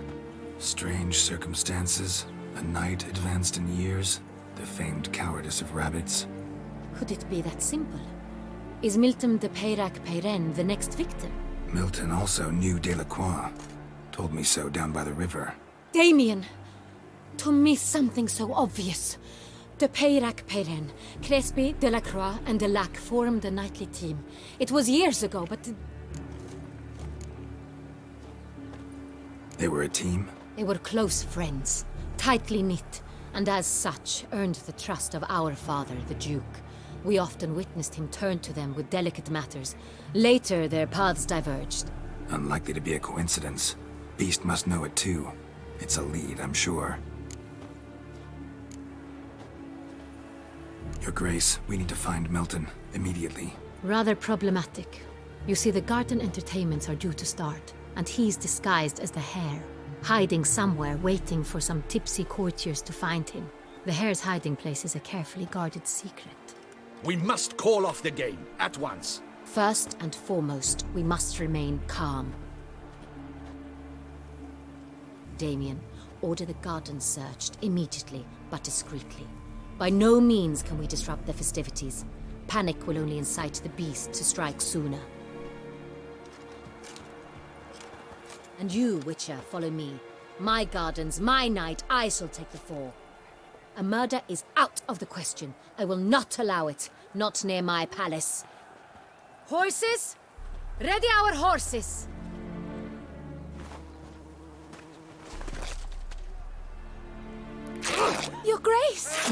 Strange circumstances, a knight advanced in years, the famed cowardice of rabbits. Could it be that simple? Is Milton de Peyrac-Peyren the next victim? Milton also knew Delacroix. Told me so down by the river. Damien! To miss something so obvious. De Peyrac-Peyren, Crespi, Delacroix, and Delac formed a knightly team. It was years ago, but... They were a team? They were close friends, tightly knit, and as such earned the trust of our father, the Duke. We often witnessed him turn to them with delicate matters. Later, their paths diverged. Unlikely to be a coincidence. Beast must know it too. It's a lead, I'm sure. Your Grace, we need to find Milton, immediately. Rather problematic. You see, the garden entertainments are due to start, and he's disguised as the hare, hiding somewhere, waiting for some tipsy courtiers to find him. The hare's hiding place is a carefully guarded secret. We must call off the game, at once. First and foremost, we must remain calm. Damien, order the gardens searched immediately, but discreetly. By no means can we disrupt the festivities. Panic will only incite the beast to strike sooner. And you, Witcher, follow me. My gardens, my night, I shall take the fall. A murder is out of the question. I will not allow it. Not near my palace. Horses? Ready our horses! Your Grace!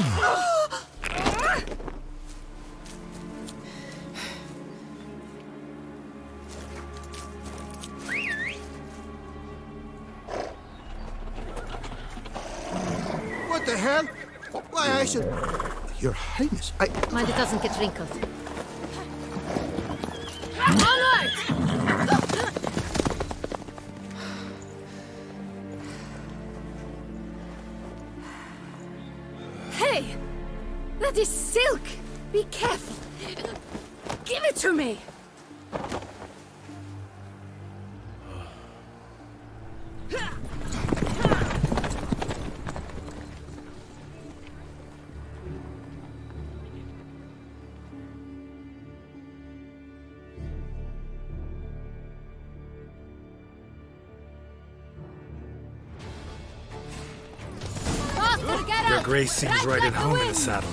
What the hell? Why, I should... Your Highness, I... Mind it doesn't get wrinkled. Onward! Hey! That is silk! Be careful! Give it to me! Your Grace seems right at home in the saddle.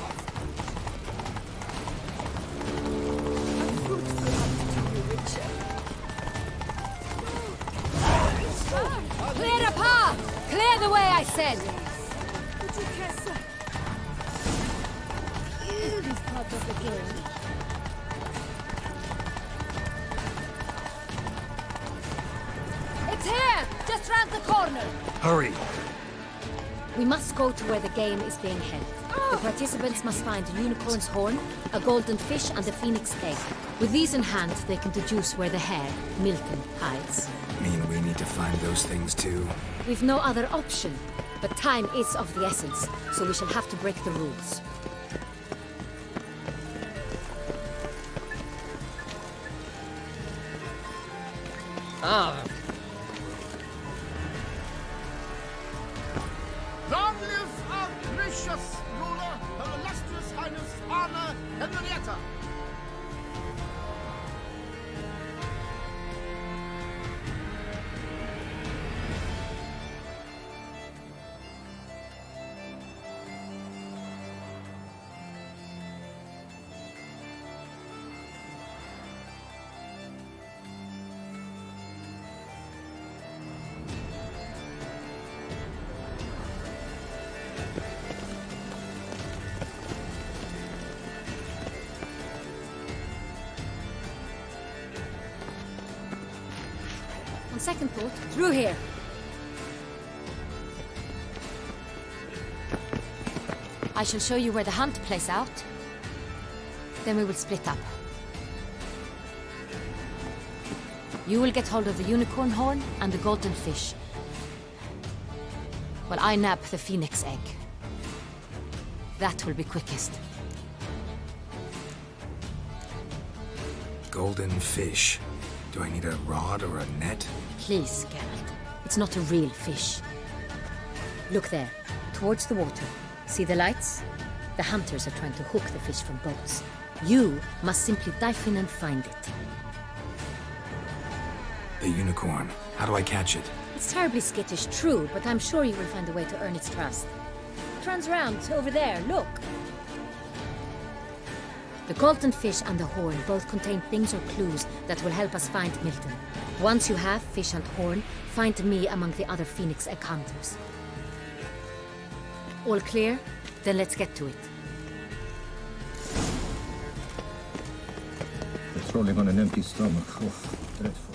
Clear a path! Clear the way, I said! These parts of the game. It's here! Just round the corner! Hurry! We must go to where the game is being held. The participants must find a unicorn's horn, a golden fish, and a phoenix egg. With these in hand, they can deduce where the hare, Milton, hides. Mean we need to find those things too? We've no other option. But time is of the essence, so we shall have to break the rules. Long live our gracious ruler, Her Illustrious Highness Anna Henrietta! On second thought, through here. I shall show you where the hunt plays out. Then we will split up. You will get hold of the unicorn horn and the golden fish, while I nab the phoenix egg. That will be quickest. Golden fish. Do I need a rod or a net? Please, Geralt. It's not a real fish. Look there, towards the water. See the lights? The hunters are trying to hook the fish from boats. You must simply dive in and find it. The unicorn. How do I catch it? It's terribly skittish, true, but I'm sure you will find a way to earn its trust. It runs around over there, look. The golden fish and the horn both contain things or clues that will help us find Milton. Once you have fish and horn, find me among the other phoenix egg hunters. All clear? Then let's get to it. Patrolling on an empty stomach. Oh, dreadful.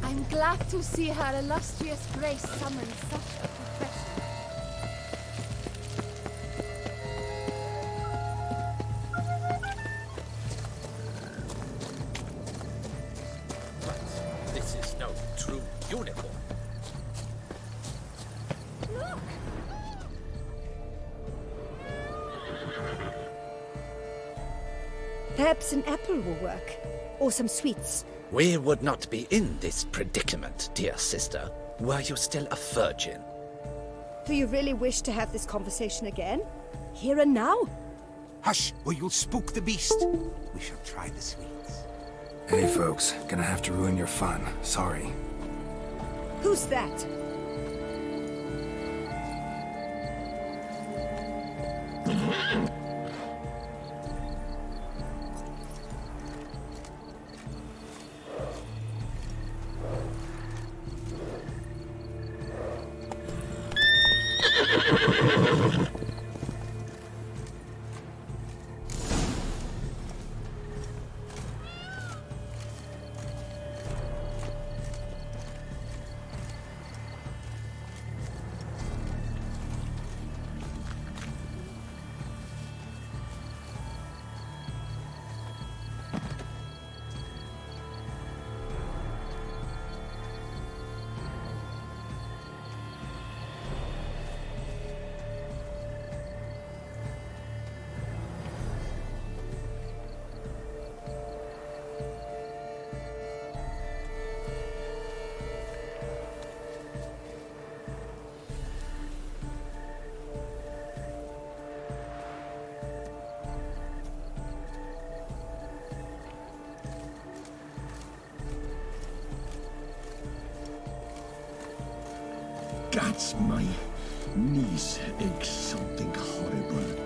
I'm glad to see Her Illustrious Grace summon such a professional. But this is no true unicorn. Perhaps an apple will work. Or some sweets. We would not be in this predicament, dear sister, were you still a virgin. Do you really wish to have this conversation again? Here and now? Hush, or you'll spook the beast. We shall try the sweets. Hey, folks. Gonna have to ruin your fun. Sorry. Who's that? Gods, my knees ache something horrible.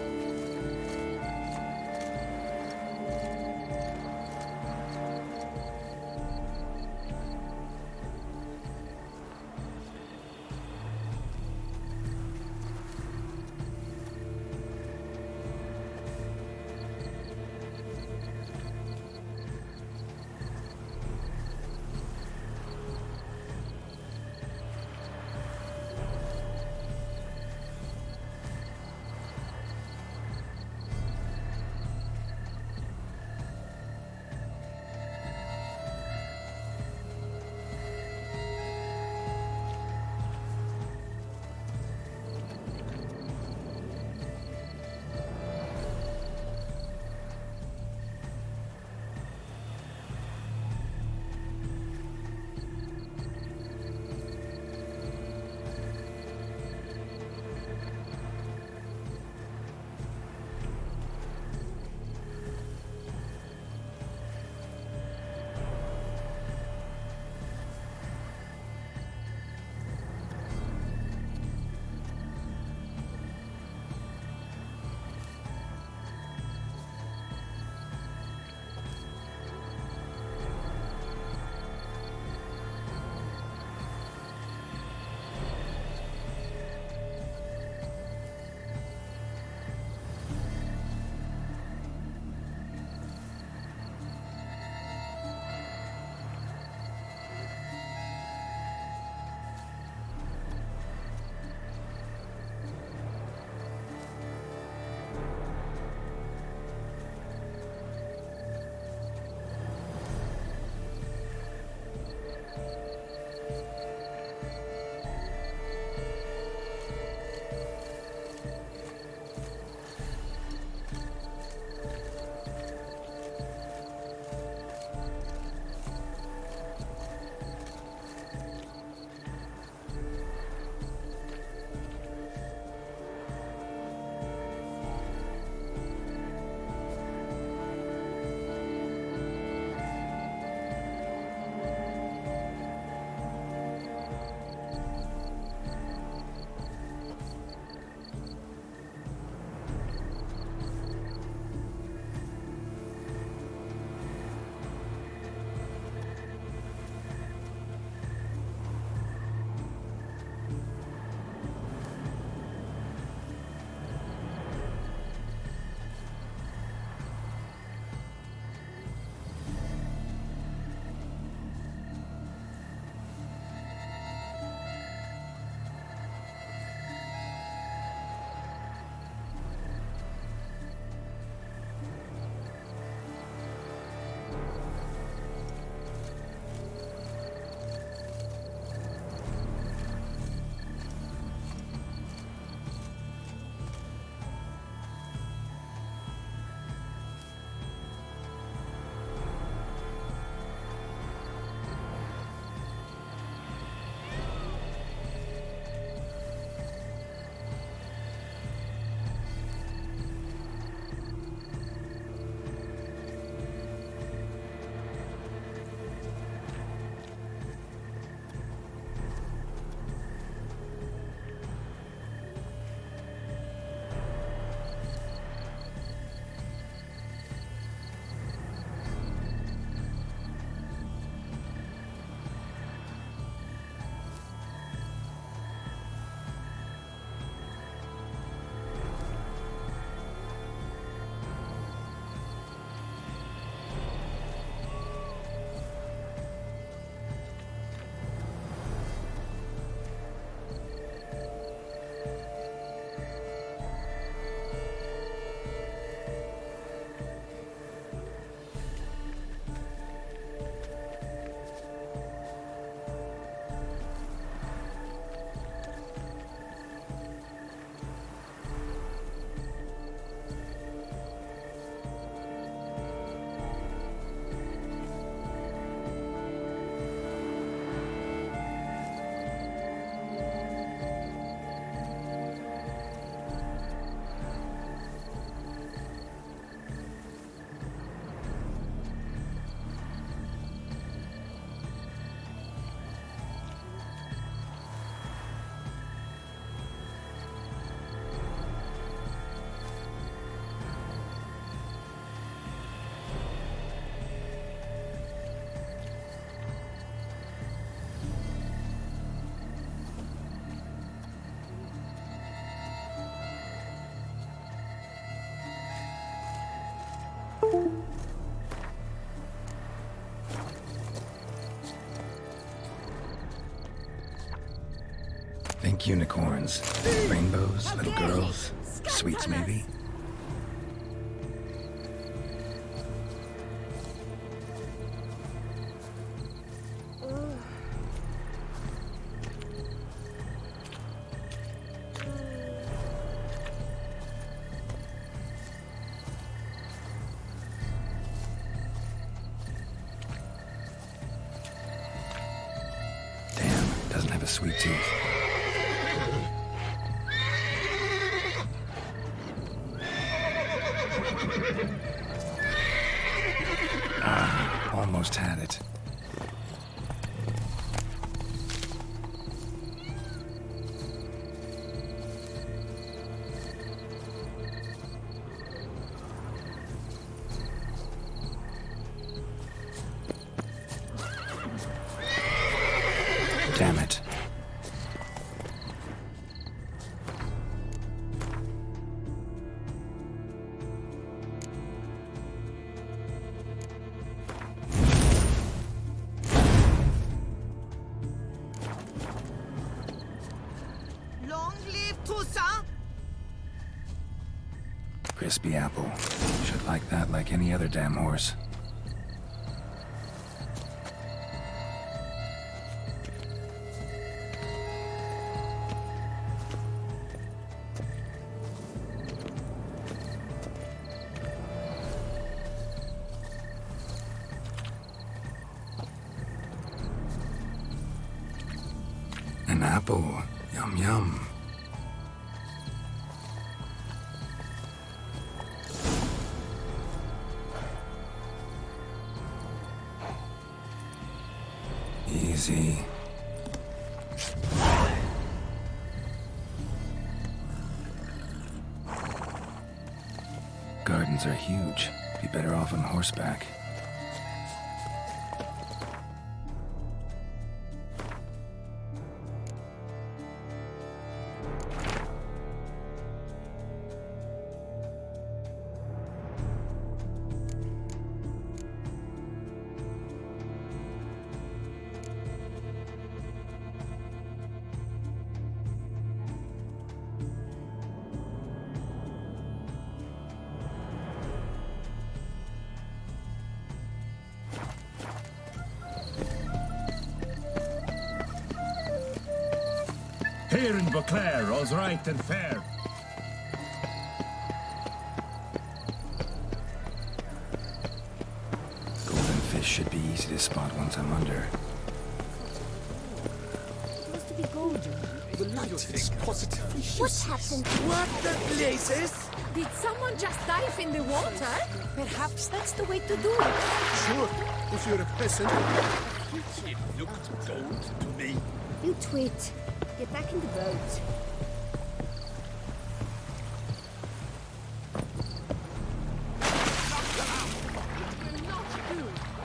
Pink unicorns. Rainbows, little girls. Sweets, maybe? Doesn't have a sweet tooth. Almost had it. Damn it. Long live Toussaint! Crispy apple. Should like that like any other damn horse. An apple. Yum yum. Easy. Gardens are huge. Be better off on horseback. Here in Beauclair, all's right and fair. Golden fish should be easy to spot once I'm under. Supposed to be golden. The light is positively What useless. happened? What the blazes? Did someone just dive in the water? Perhaps that's the way to do it. Sure, if you're a peasant. It looked gold to me. You twit. Get back in the boat.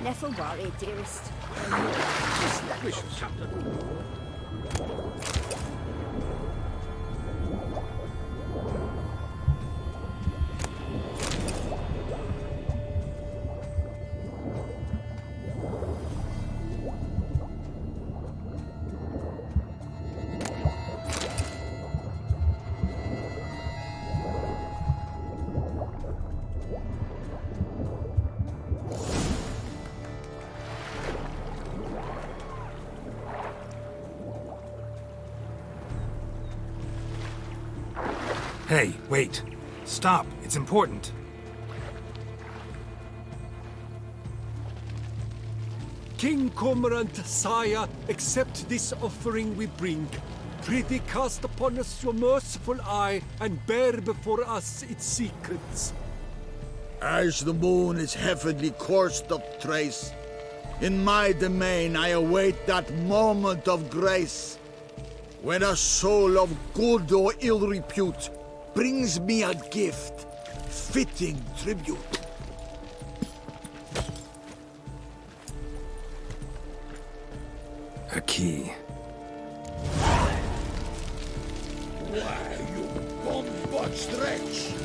Never worry, dearest. Hey, wait. Stop. It's important. King Cormorant, sire, accept this offering we bring. Prithee cast upon us your merciful eye and bear before us its secrets. As the moon is heavenly coursed of trace, in my domain I await that moment of grace, when a soul of good or ill repute brings me a gift, fitting tribute. A key. Why, you bomb-botched wretch!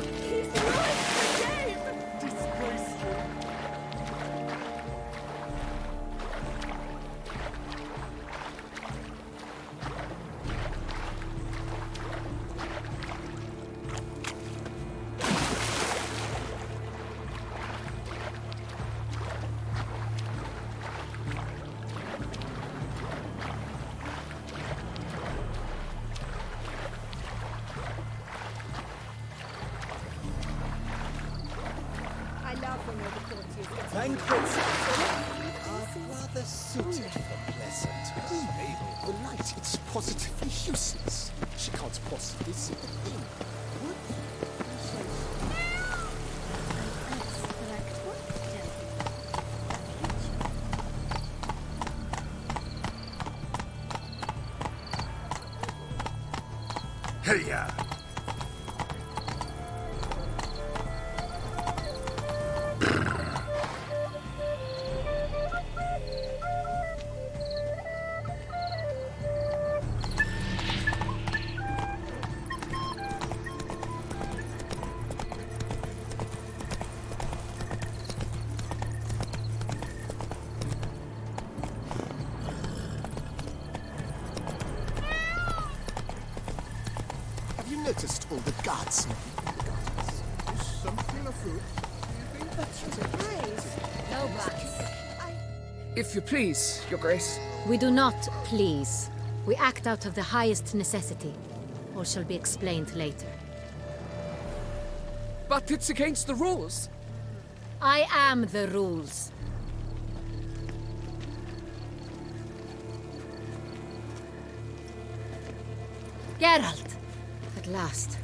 banquets are rather suited for pleasant. The light, it's positively useless. She can't possibly see the thing. Hey-ya! Have you noticed all the guards smoking in the gardens? Is something afoot? No buts. If you please, Your Grace. We do not please. We act out of the highest necessity. All shall be explained later. But it's against the rules. I am the rules. Geralt! At last.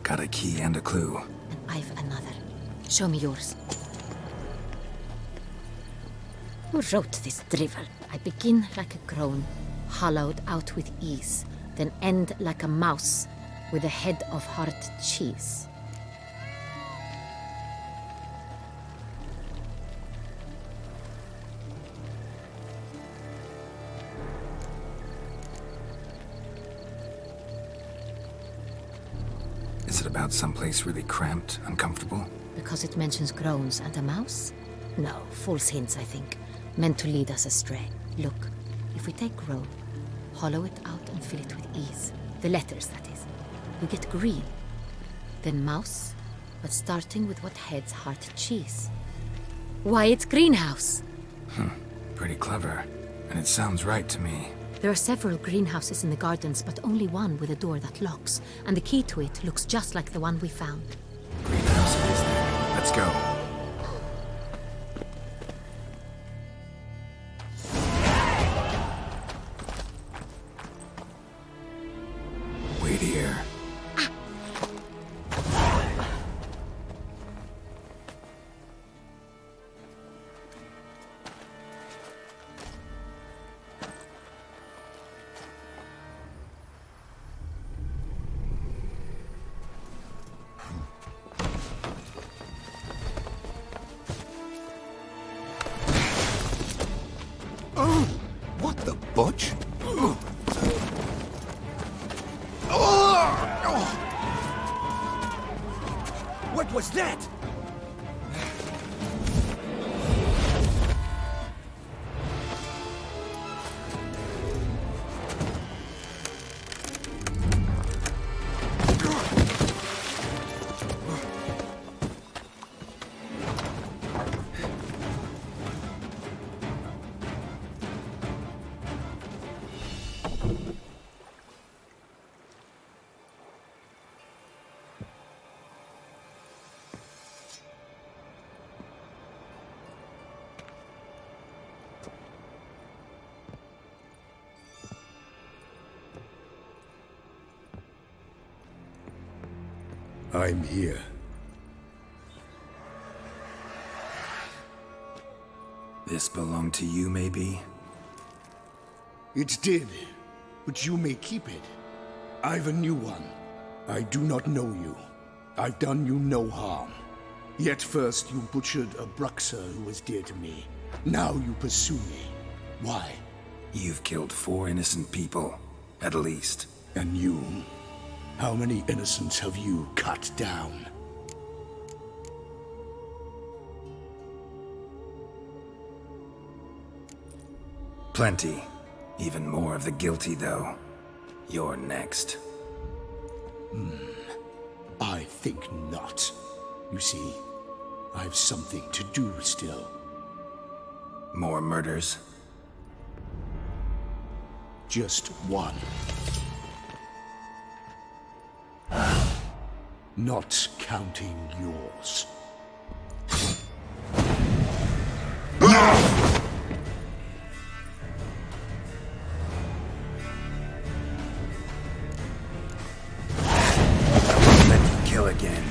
Got a key and a clue. And I've another. Show me yours. Who wrote this drivel? I begin like a crone, hollowed out with ease, then end like a mouse, with a head of hard cheese. Is it about someplace really cramped, uncomfortable? Because it mentions crones and a mouse? No, false hints, I think. Meant to lead us astray. Look, if we take crow, hollow it out and fill it with ease. The letters, that is. We get green. Then mouse, but starting with what heads heart cheese. Why, it's greenhouse! Pretty clever. And it sounds right to me. There are several greenhouses in the gardens, but only one with a door that locks. And the key to it looks just like the one we found. Greenhouse it is then. Let's go. Wait here. What the butch? What was that? I'm here. This belonged to you, maybe? It did, but you may keep it. I've a new one. I do not know you. I've done you no harm. Yet first you butchered a Bruxer who was dear to me. Now you pursue me. Why? You've killed 4 innocent people, at least. And you? How many innocents have you cut down? Plenty. Even more of the guilty, though. You're next. I think not. You see, I've something to do still. More murders? Just one. Not counting yours. Let me kill again.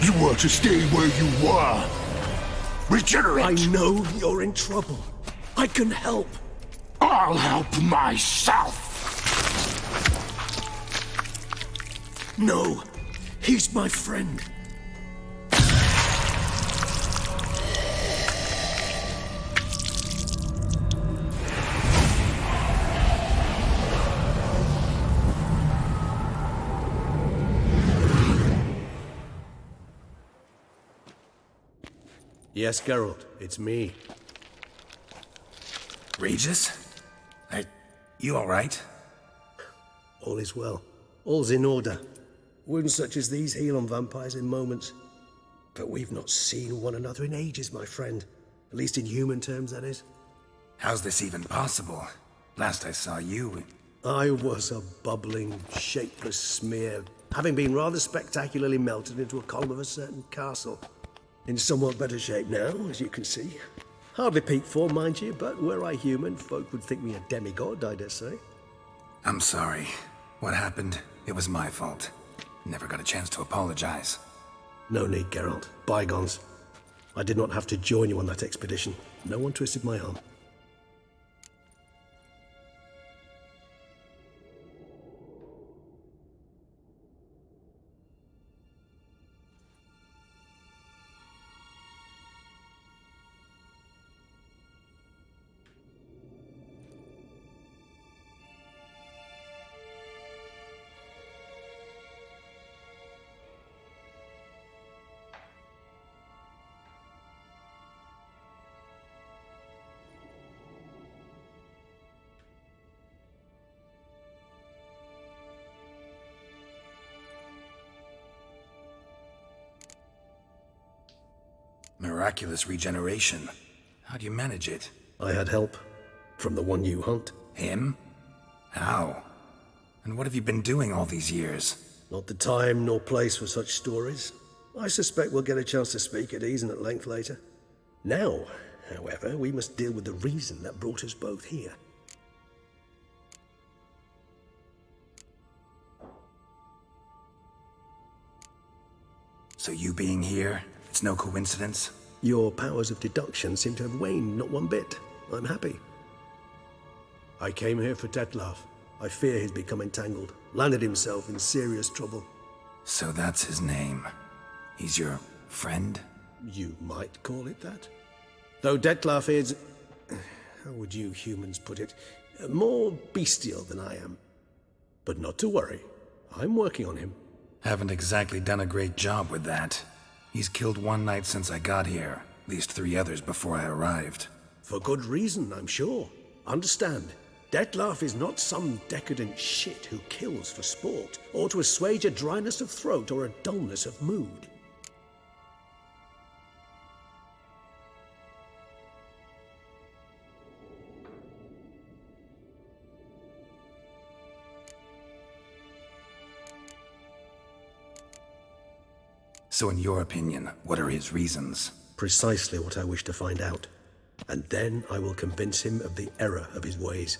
You were to stay where you were. Regenerate! I know you're in trouble. I can help. I'll help myself! No, he's my friend. Yes, Geralt, it's me. Regis? You alright? All is well. All's in order. Wounds such as these heal on vampires in moments. But we've not seen one another in ages, my friend. At least in human terms, that is. How's this even possible? Last I saw you... I was a bubbling, shapeless smear, having been rather spectacularly melted into a column of a certain castle. In somewhat better shape now, as you can see. Hardly peak form, mind you, but were I human, folk would think me a demigod, I dare say. I'm sorry. What happened, it was my fault. Never got a chance to apologize. No need, Geralt. Bygones. I did not have to join you on that expedition. No one twisted my arm. Miraculous regeneration. How'd you manage it? I had help. From the one you hunt. Him? How? And what have you been doing all these years? Not the time nor place for such stories. I suspect we'll get a chance to speak at ease and at length later. Now, however, we must deal with the reason that brought us both here. So you being here, it's no coincidence? Your powers of deduction seem to have waned not one bit. I'm happy. I came here for Dettlaff. I fear he's become entangled, landed himself in serious trouble. So that's his name. He's your friend? You might call it that. Though Dettlaff is... how would you humans put it? More bestial than I am. But not to worry. I'm working on him. Haven't exactly done a great job with that. He's killed one knight since I got here. At least 3 others before I arrived. For good reason, I'm sure. Understand, Dettlaff is not some decadent shit who kills for sport, or to assuage a dryness of throat or a dullness of mood. So in your opinion, what are his reasons? Precisely what I wish to find out. And then I will convince him of the error of his ways.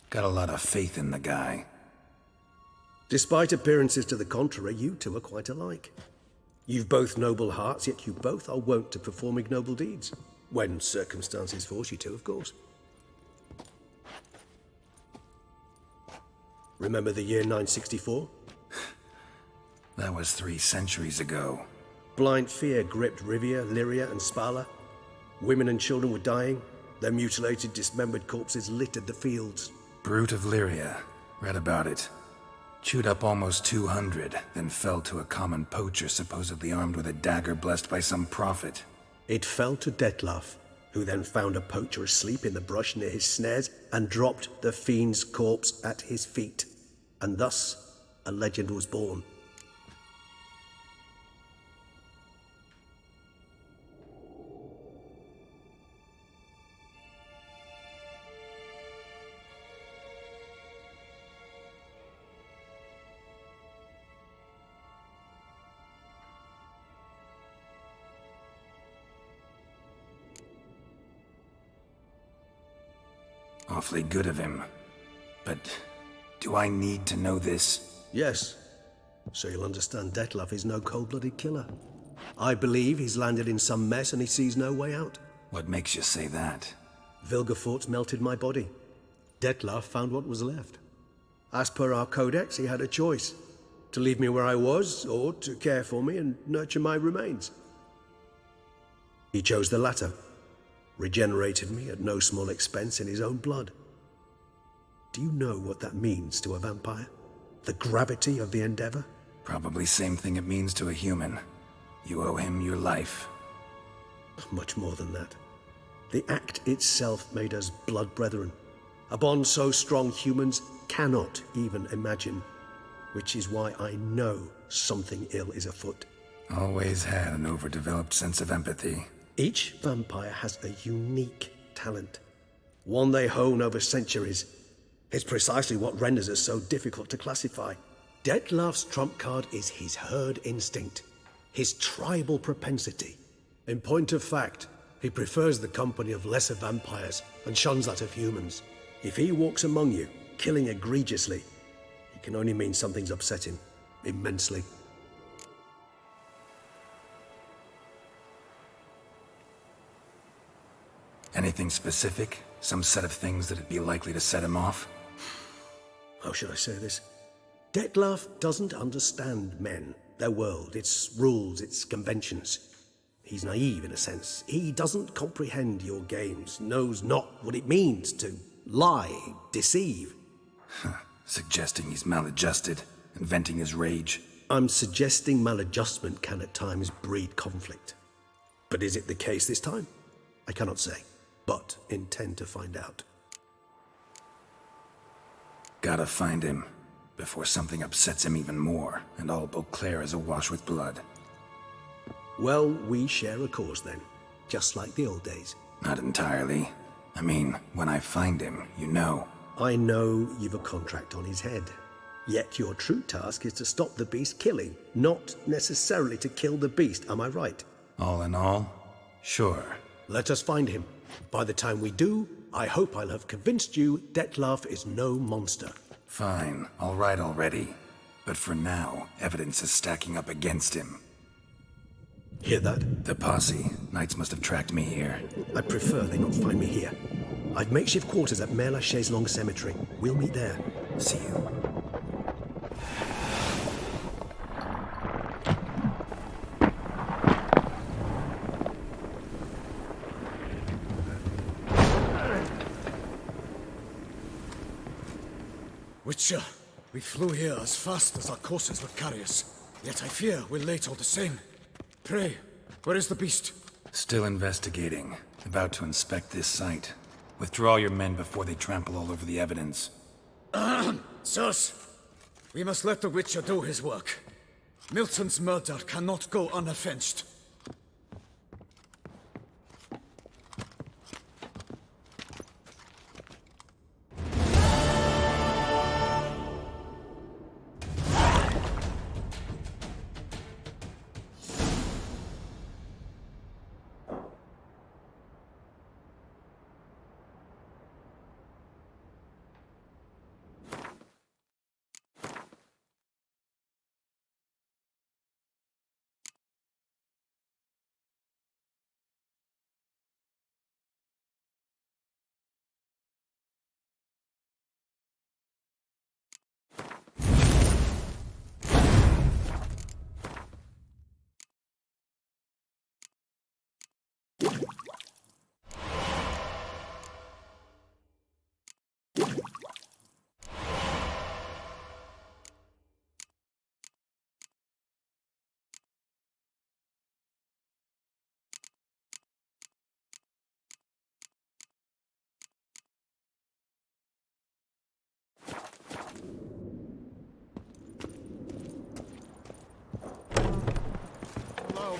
Got a lot of faith in the guy. Despite appearances to the contrary, you two are quite alike. You've both noble hearts, yet you both are wont to perform ignoble deeds. When circumstances force you to, of course. Remember the year 964? That was 3 centuries ago. Blind fear gripped Rivia, Lyria, and Spala. Women and children were dying. Their mutilated, dismembered corpses littered the fields. Brute of Lyria. Read about it. Chewed up almost 200, then fell to a common poacher supposedly armed with a dagger blessed by some prophet. It fell to Detlaf, who then found a poacher asleep in the brush near his snares and dropped the fiend's corpse at his feet. And thus, a legend was born. Awfully good of him. But do I need to know this? Yes. So you'll understand Detlaf is no cold-blooded killer. I believe he's landed in some mess and he sees no way out. What makes you say that? Vilgefortz melted my body. Detlaf found what was left. As per our codex, he had a choice. To leave me where I was, or to care for me and nurture my remains. He chose the latter. Regenerated me at no small expense in his own blood. Do you know what that means to a vampire? The gravity of the endeavor? Probably same thing it means to a human. You owe him your life. Much more than that. The act itself made us blood brethren. A bond so strong humans cannot even imagine. Which is why I know something ill is afoot. Always had an overdeveloped sense of empathy. Each vampire has a unique talent. One they hone over centuries. It's precisely what renders us so difficult to classify. Detlaf's trump card is his herd instinct. His tribal propensity. In point of fact, he prefers the company of lesser vampires and shuns that of humans. If he walks among you, killing egregiously, it can only mean something's upset him immensely. Anything specific? Some set of things that'd be likely to set him off? How should I say this? Detlaf doesn't understand men, their world, its rules, its conventions. He's naive in a sense. He doesn't comprehend your games, knows not what it means to lie, deceive. Suggesting he's maladjusted, and venting his rage. I'm suggesting maladjustment can at times breed conflict. But is it the case this time? I cannot say, but intend to find out. Gotta find him, before something upsets him even more, and all Beauclair is awash with blood. Well, we share a cause then, just like the old days. Not entirely. I mean, when I find him, you know. I know you've a contract on his head. Yet your true task is to stop the beast killing, not necessarily to kill the beast, am I right? All in all, sure. Let us find him. By the time we do, I hope I'll have convinced you Detlaf is no monster. Fine, all right already. But for now, evidence is stacking up against him. Hear that? The posse. Knights must have tracked me here. I prefer they not find me here. I've makeshift quarters at Mère Lachaise Long Cemetery. We'll meet there. See you. Witcher, we flew here as fast as our courses would carry us. Yet I fear we're late all the same. Pray, where is the beast? Still investigating. About to inspect this site. Withdraw your men before they trample all over the evidence. Sirs, we must let the Witcher do his work. Milton's murder cannot go unavenged.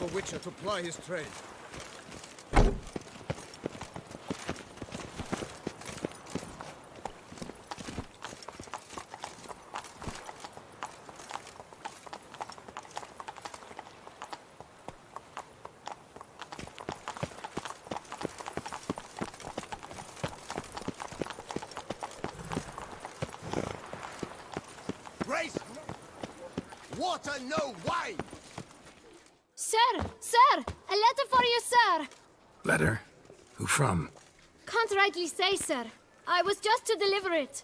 for Witcher to ply his trade. Grace! Water, no wine! Sir! Sir! A letter for you, sir! Letter? Who from? Can't rightly say, sir. I was just to deliver it.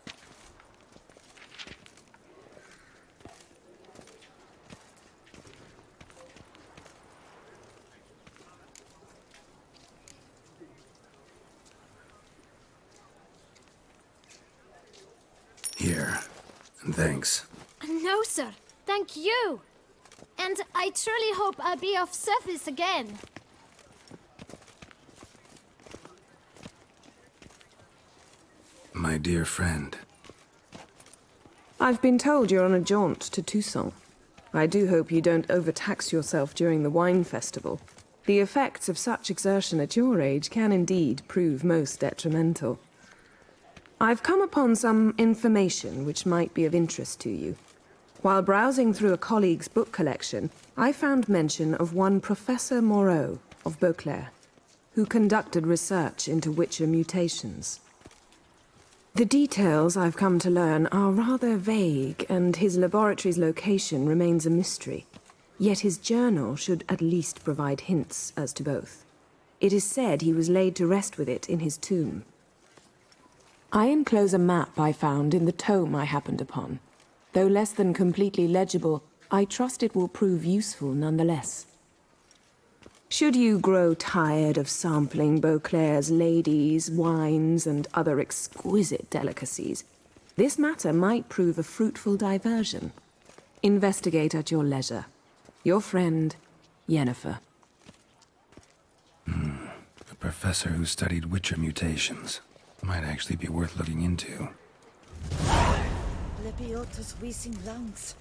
Here. And thanks. No, sir. Thank you. And I truly hope I'll be of service again. My dear friend. I've been told you're on a jaunt to Toussaint. I do hope you don't overtax yourself during the wine festival. The effects of such exertion at your age can indeed prove most detrimental. I've come upon some information which might be of interest to you. While browsing through a colleague's book collection, I found mention of one Professor Moreau of Beauclair, who conducted research into Witcher mutations. The details I've come to learn are rather vague, and his laboratory's location remains a mystery. Yet his journal should at least provide hints as to both. It is said he was laid to rest with it in his tomb. I enclose a map I found in the tome I happened upon. Though less than completely legible, I trust it will prove useful nonetheless. Should you grow tired of sampling Beauclair's ladies, wines, and other exquisite delicacies, this matter might prove a fruitful diversion. Investigate at your leisure. Your friend, Yennefer. A professor who studied Witcher mutations. Might actually be worth looking into. Lebiota's wheezing lungs.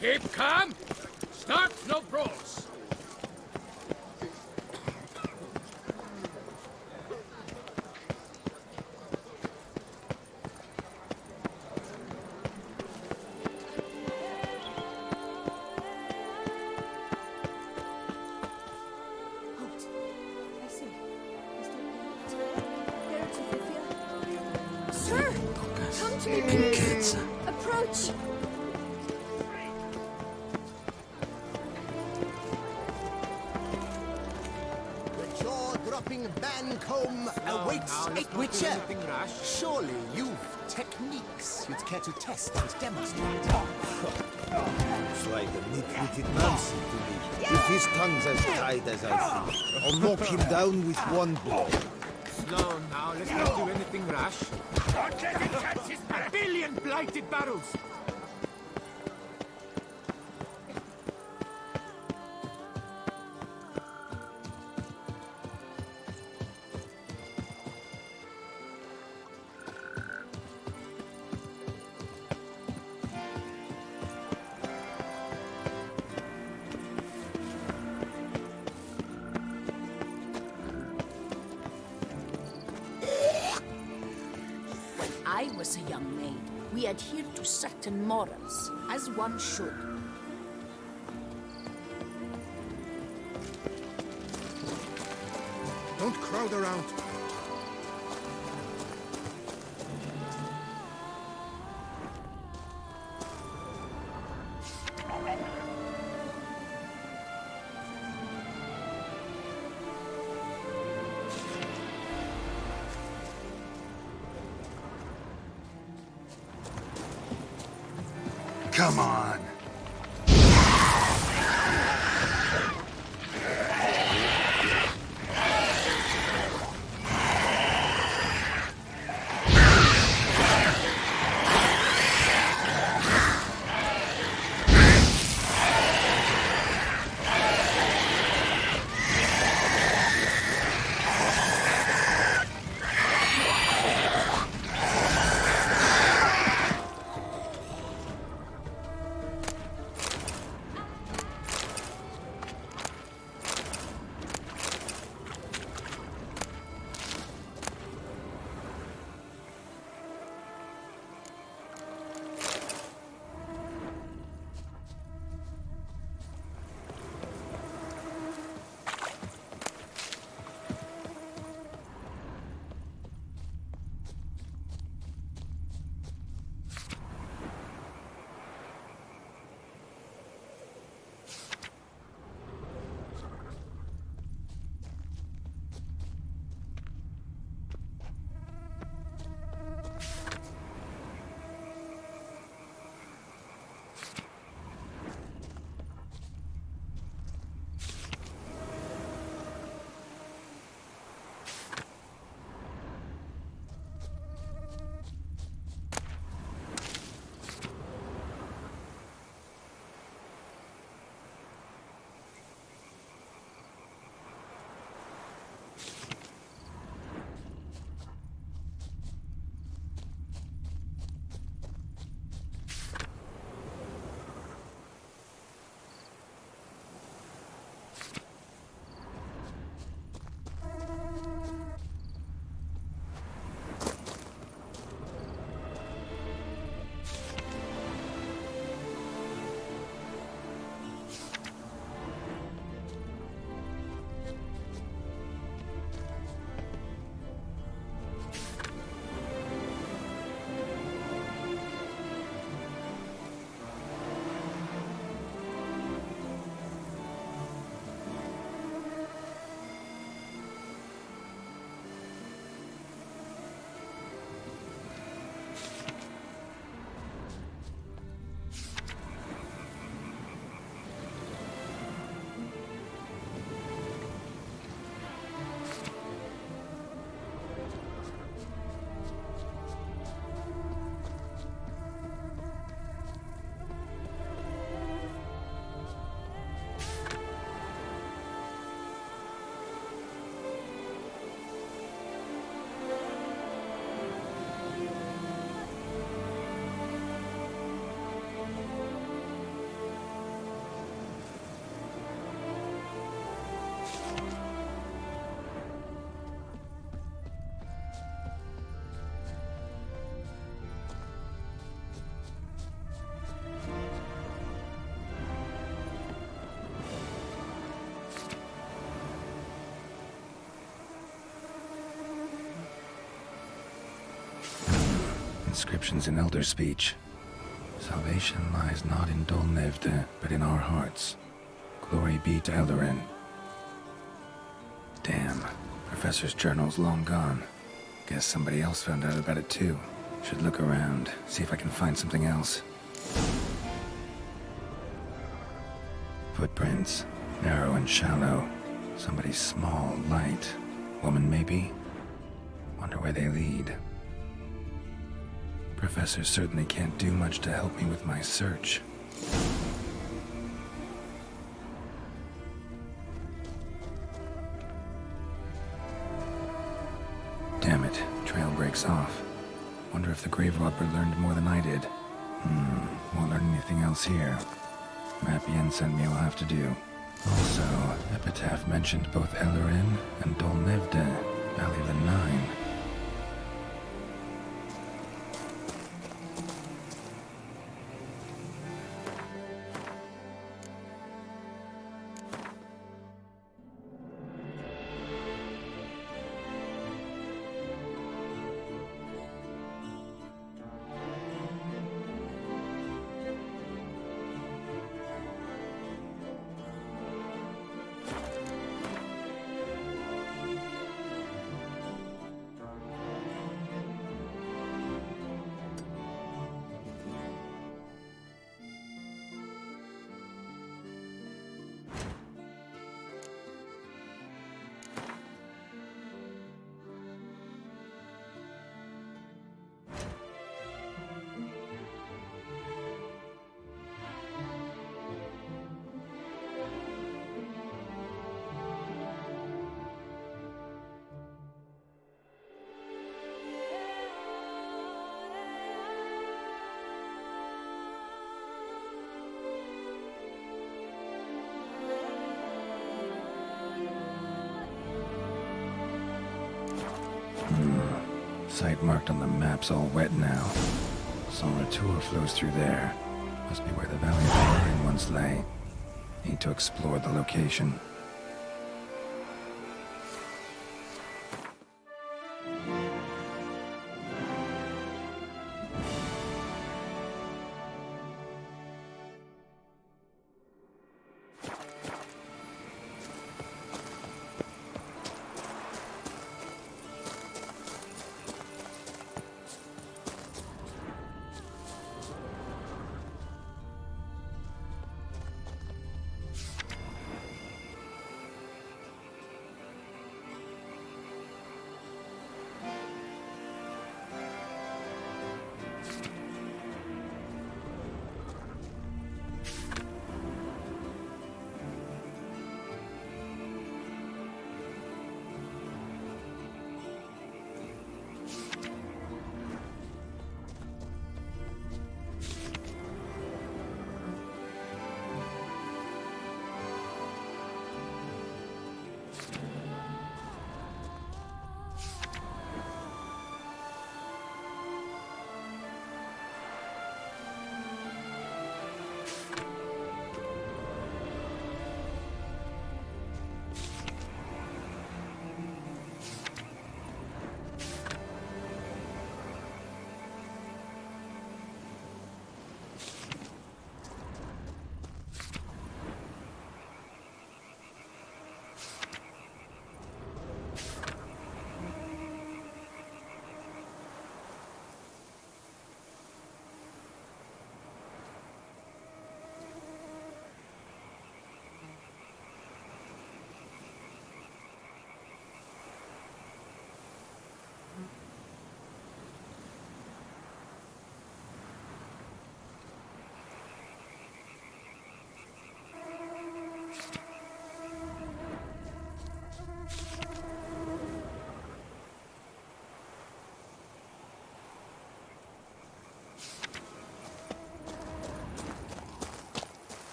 Keep calm! Start no brawls! Sir! Come to me, please! Approach! The jaw-dropping Bancombe awaits a Witcher. Surely you've techniques you'd care to test and demonstrate. Looks like a nitwitted Nancy to me. If his tongue's as tight as I think, I'll knock him down with one blow. Slow now, let's not do anything rash. Don't let him catch his barrel! A billion blighted barrels! I was a young maid, we adhered to certain morals, as one should. Don't crowd around. Come on. inscriptions in Elder speech. Salvation lies not in Dol Nevde, but in our hearts. Glory be to Eldarin. Damn, Professor's journal's long gone. Guess somebody else found out about it too. Should look around, see if I can find something else. Footprints, narrow and shallow. Somebody small, light. Woman maybe? Wonder where they lead. Professor certainly can't do much to help me with my search. Damn it, trail breaks off. Wonder if the grave robber learned more than I did. Won't learn anything else here. Map Yen sent me will have to do. Also, Epitaph mentioned both Eldarin and Dol Nevde, Valley of the Nine. Site marked on the map's all wet now. Sonratur flows through there. Must be where the Valley of the Nine once lay. Need to explore the location.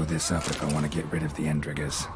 this up if I want to get rid of the Endriggers.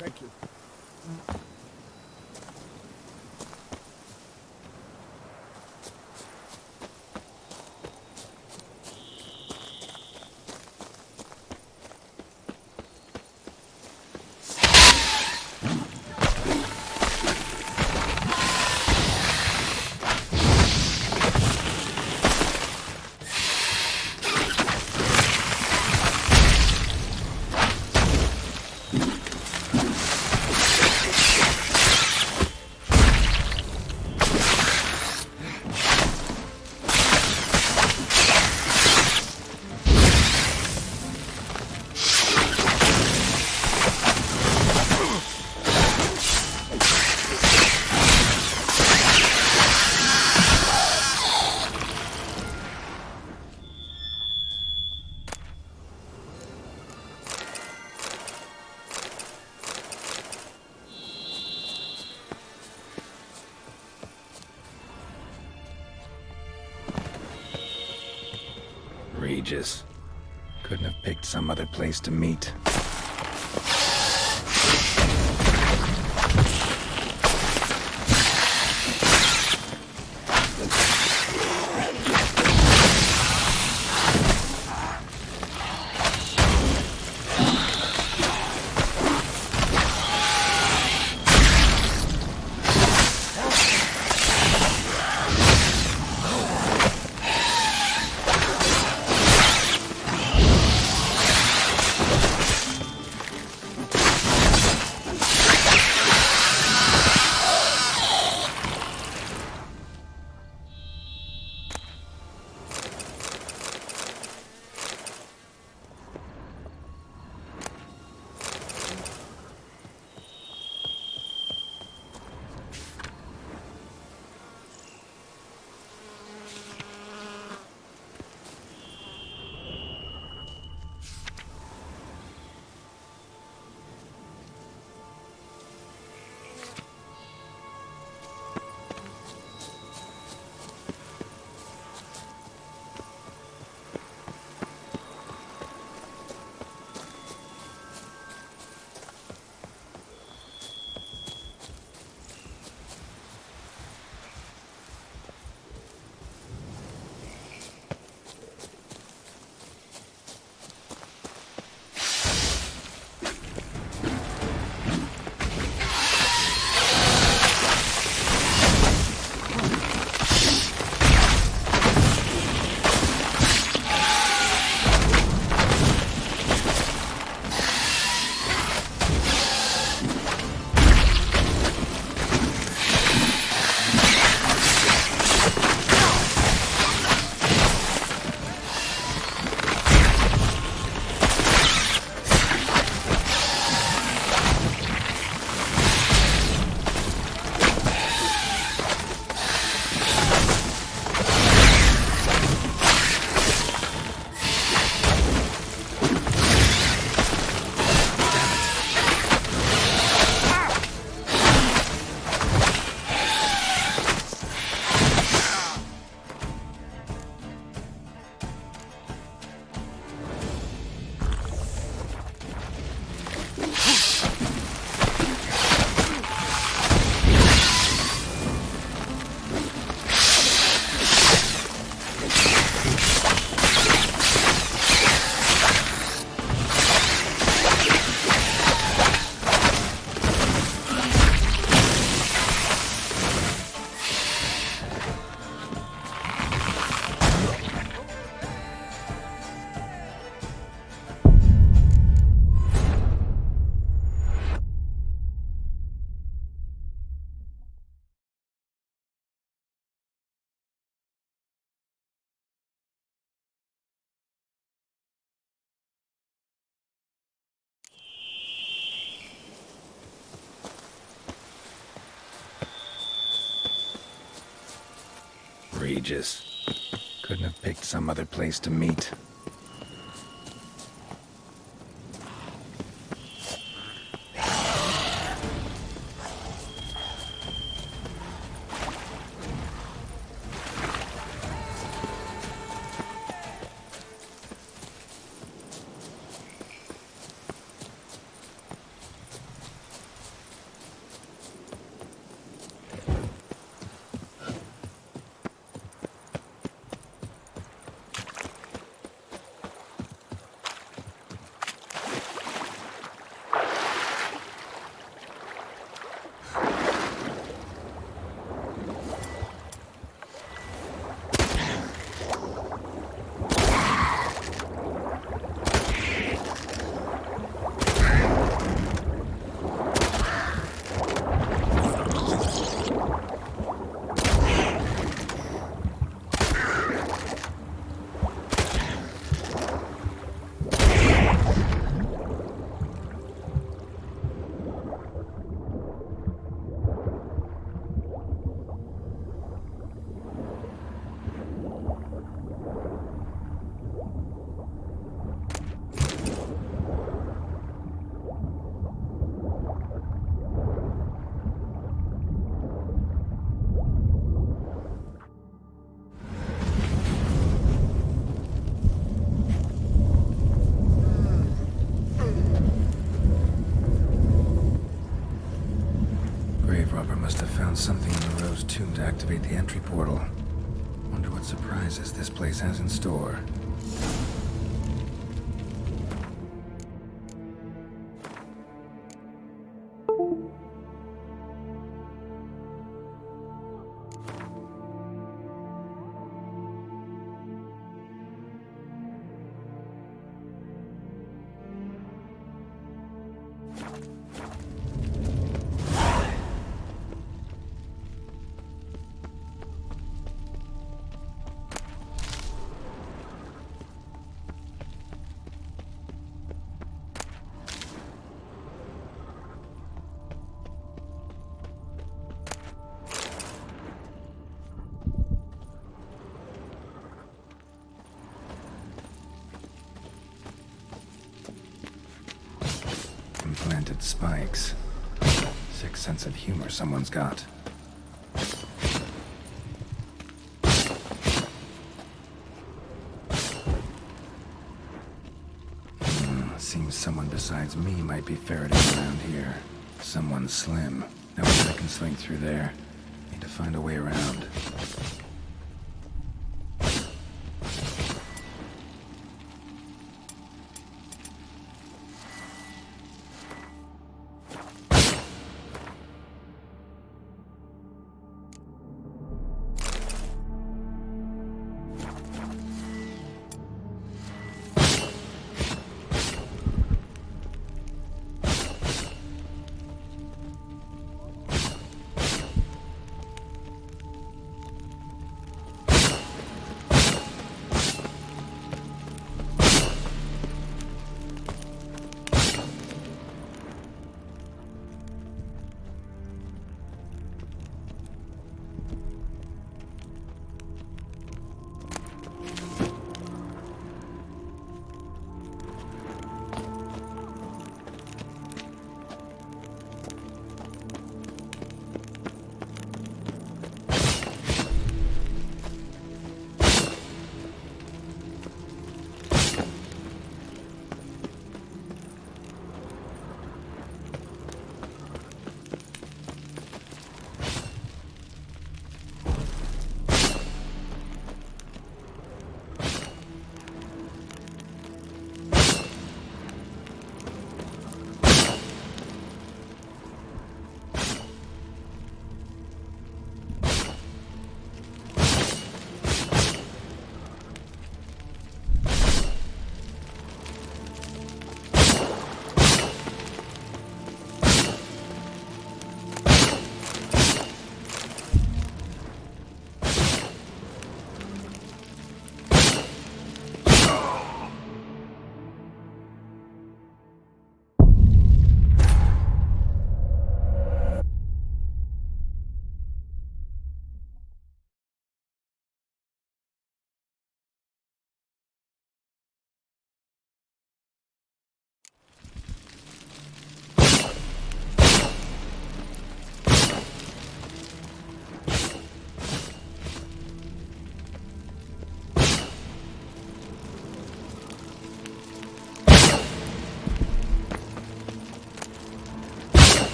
Thank you. Regis. Couldn't have picked some other place to meet. ages. Couldn't have picked some other place to meet. Something in the Rose Tomb to activate the entry portal. Wonder what surprises this place has in store. Implanted spikes. Sick sense of humor someone's got. Seems someone besides me might be ferreting around here. Someone slim. No way I can swing through there. Need to find a way around.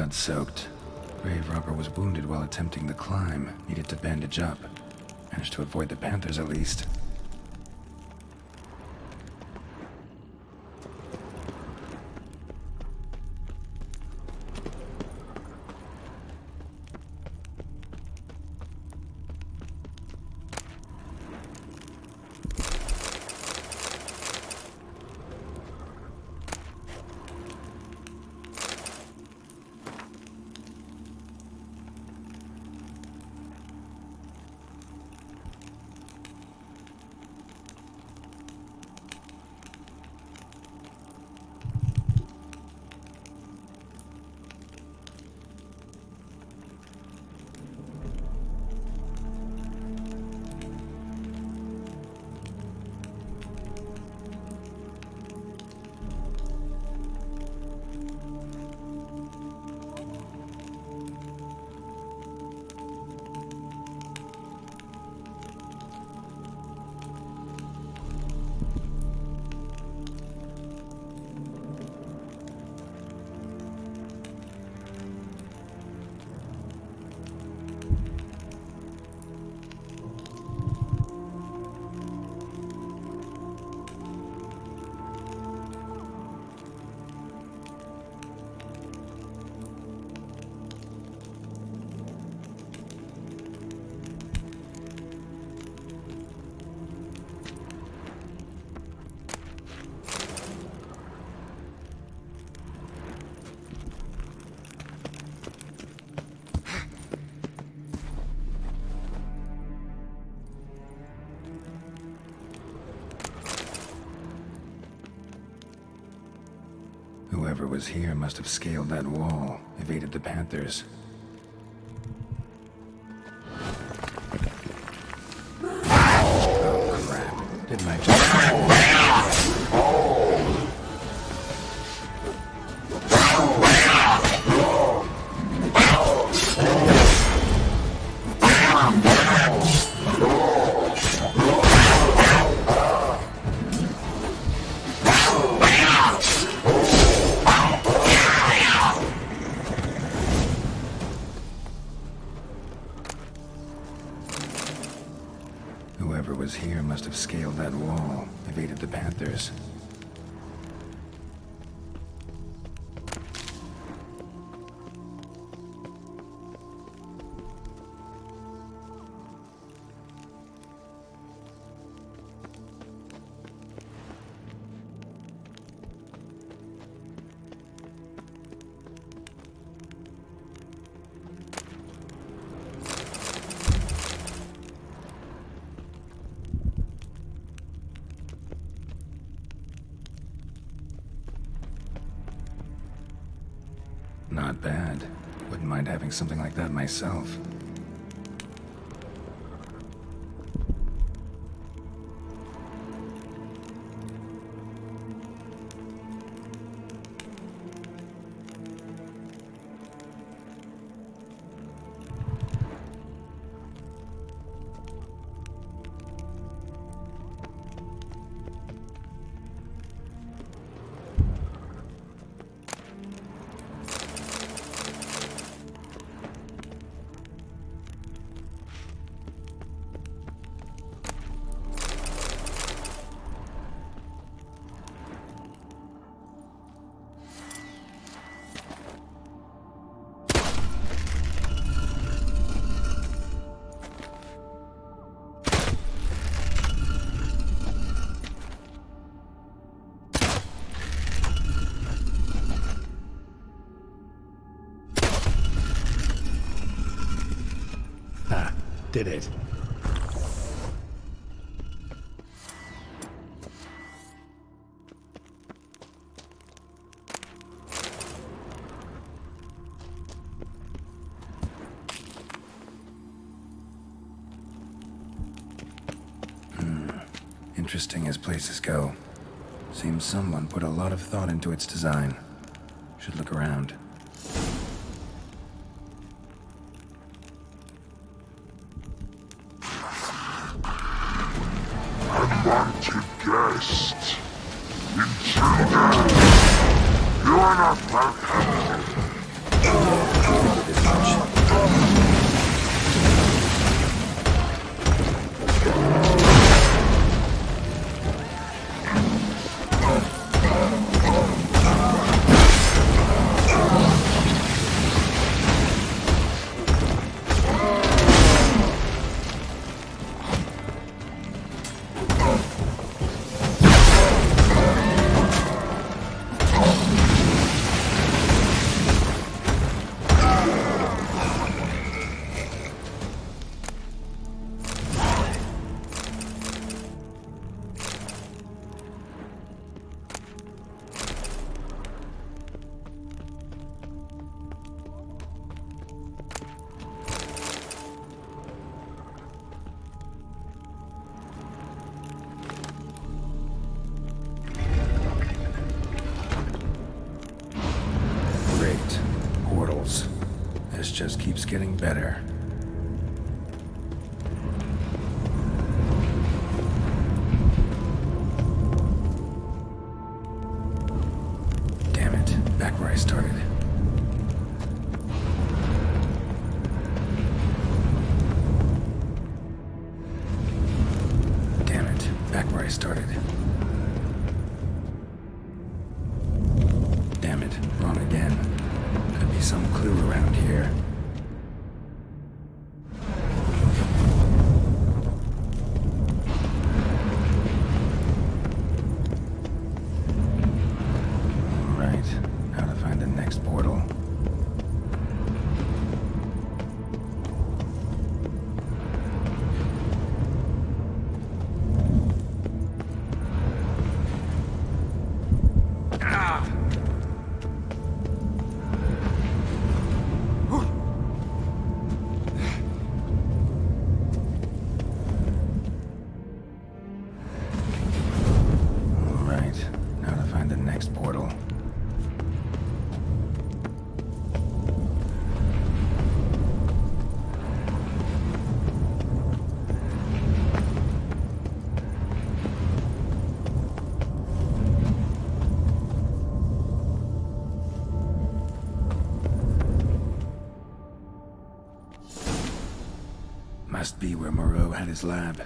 blood-soaked. Grave robber was wounded while attempting the climb. Needed to bandage up. Managed to avoid the Panthers at least. Whoever was here must have scaled that wall, evaded the Panthers. Oh, crap. Didn't I just... Whoever was here must have scaled that wall, evaded the Panthers. Not bad. Wouldn't mind having something like that myself. Did it. Interesting as places go. Seems someone put a lot of thought into its design. Should look around. Unwanted guest. Intruder. You are not welcome. This much. Great. Portals. This just keeps getting better. Damn it. Back where I started. Damn it. Back where I started. Damn it. Wrong again. Could be some clue around here. Right. How to find the next portal. Right. Now to find the next portal. Must be where Moreau had his lab.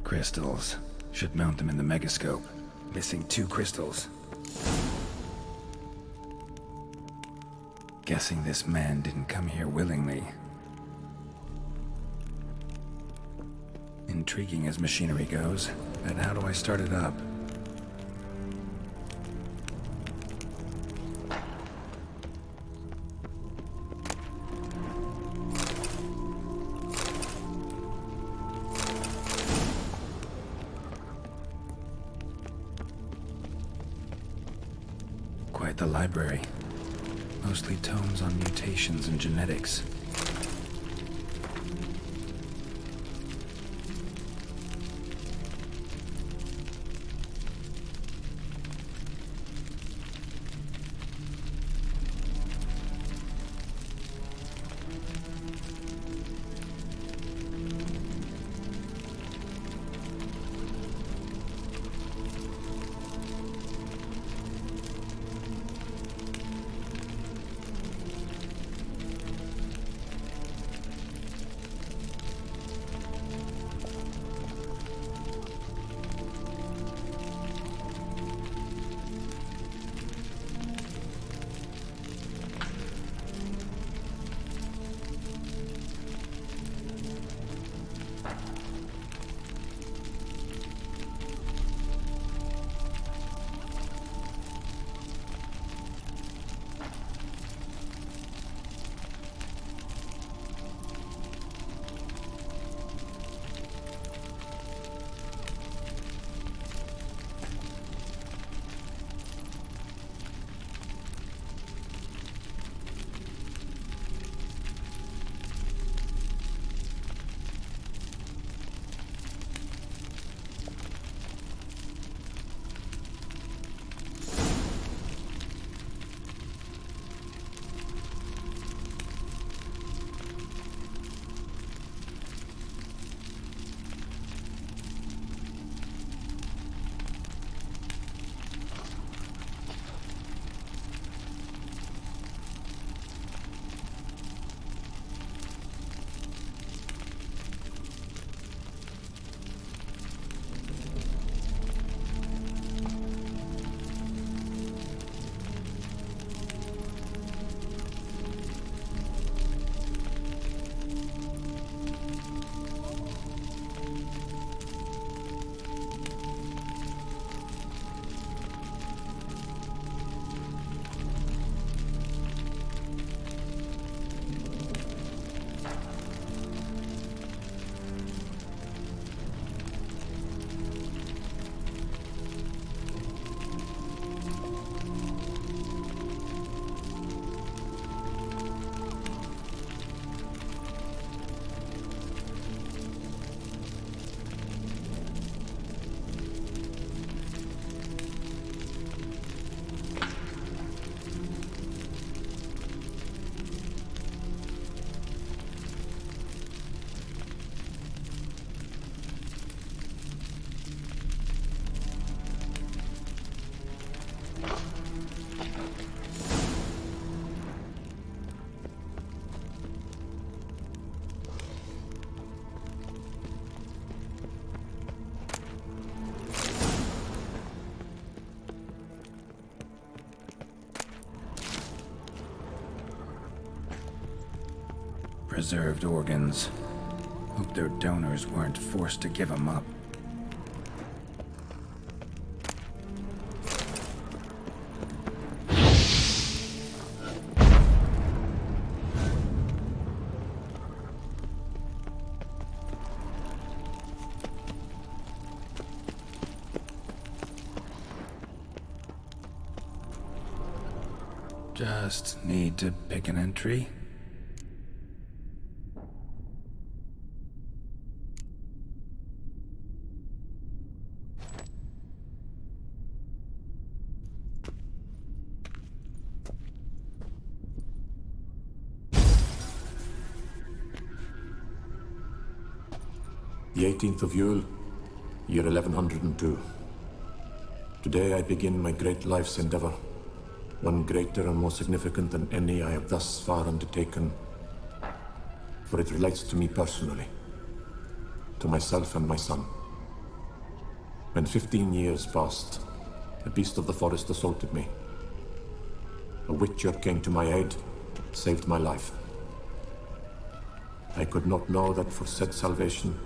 Crystals. Should mount them in the megascope. Missing 2 crystals. Guessing this man didn't come here willingly. Intriguing as machinery goes, but how do I start it up? Quite the library. Mostly tomes on mutations and genetics. preserved organs. Hope their donors weren't forced to give them up. Just need to pick an entry. The 18th of Yule, year 1102. Today I begin my great life's endeavor. One greater and more significant than any I have thus far undertaken. For it relates to me personally. To myself and my son. When 15 years passed, a beast of the forest assaulted me. A witcher came to my aid, saved my life. I could not know that for said salvation,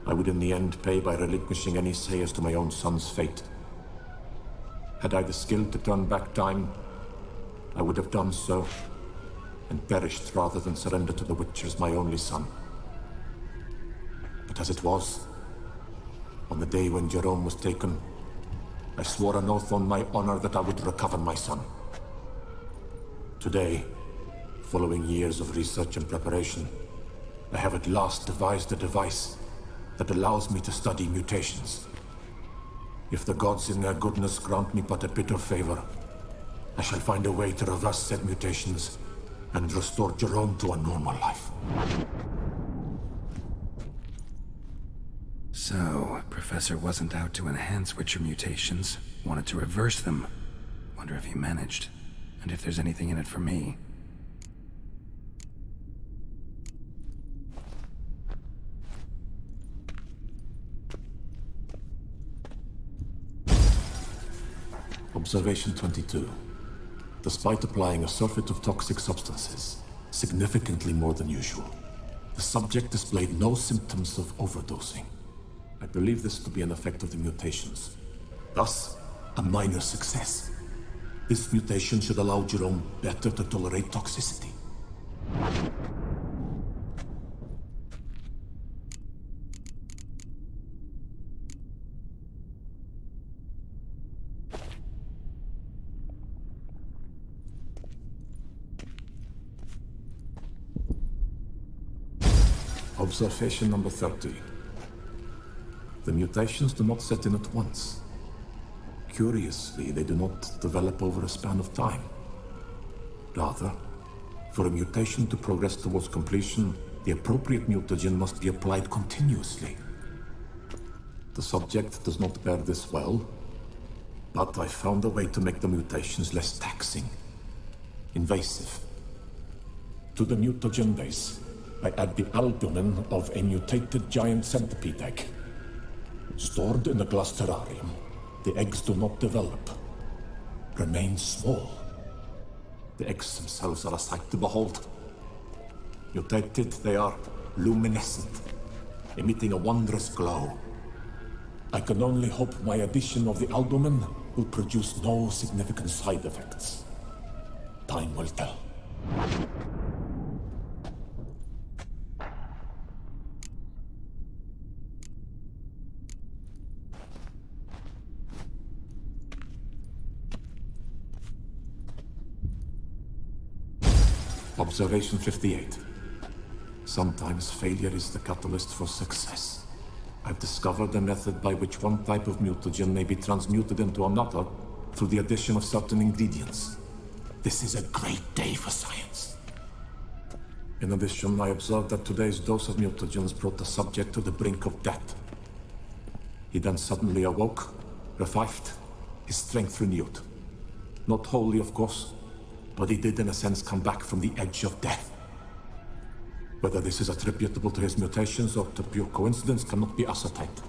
I would in the end pay by relinquishing any say as to my own son's fate. Had I the skill to turn back time, I would have done so, and perished rather than surrender to the Witchers my only son. But as it was, on the day when Jerome was taken, I swore an oath on my honor that I would recover my son. Today, following years of research and preparation, I have at last devised a device that allows me to study mutations. If the gods in their goodness grant me but a bit of favor, I shall find a way to reverse said mutations and restore Jerome to a normal life. So, Professor wasn't out to enhance Witcher mutations, wanted to reverse them. Wonder if he managed, and if there's anything in it for me. Observation 22. Despite applying a surfeit of toxic substances, significantly more than usual, the subject displayed no symptoms of overdosing. I believe this to be an effect of the mutations. Thus, a minor success. This mutation should allow Jerome better to tolerate toxicity. Observation number 30. The mutations do not set in at once. Curiously, they do not develop over a span of time. Rather, for a mutation to progress towards completion, the appropriate mutagen must be applied continuously. The subject does not bear this well, but I found a way to make the mutations less taxing, invasive. To the mutagen base, I add the albumin of a mutated giant centipede egg. Stored in a glass terrarium, the eggs do not develop, remain small. The eggs themselves are a sight to behold. Mutated, they are luminescent, emitting a wondrous glow. I can only hope my addition of the albumin will produce no significant side effects. Time will tell. Observation 58. Sometimes failure is the catalyst for success. I've discovered a method by which one type of mutagen may be transmuted into another through the addition of certain ingredients. This is a great day for science. In addition, I observed that today's dose of mutagens brought the subject to the brink of death. He then suddenly awoke, revived, his strength renewed. Not wholly, of course, but he did in a sense come back from the edge of death. Whether this is attributable to his mutations or to pure coincidence cannot be ascertained.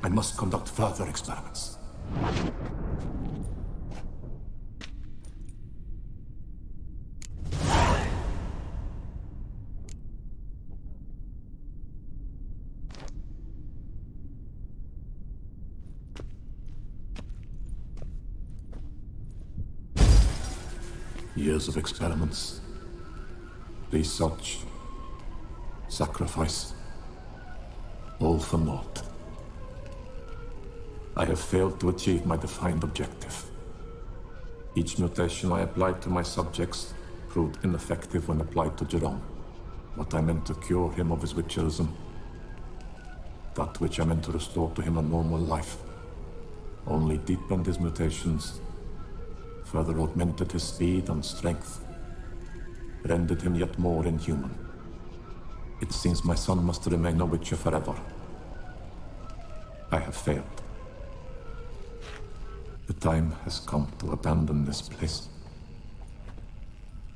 I must conduct further experiments. Years of experiments, research, sacrifice, all for naught. I have failed to achieve my defined objective. Each mutation I applied to my subjects proved ineffective when applied to Jerome. What I meant to cure him of his witcherism, that which I meant to restore to him a normal life, only deepened his mutations, further augmented his speed and strength, rendered him yet more inhuman. It seems my son must remain a witcher forever. I have failed. The time has come to abandon this place.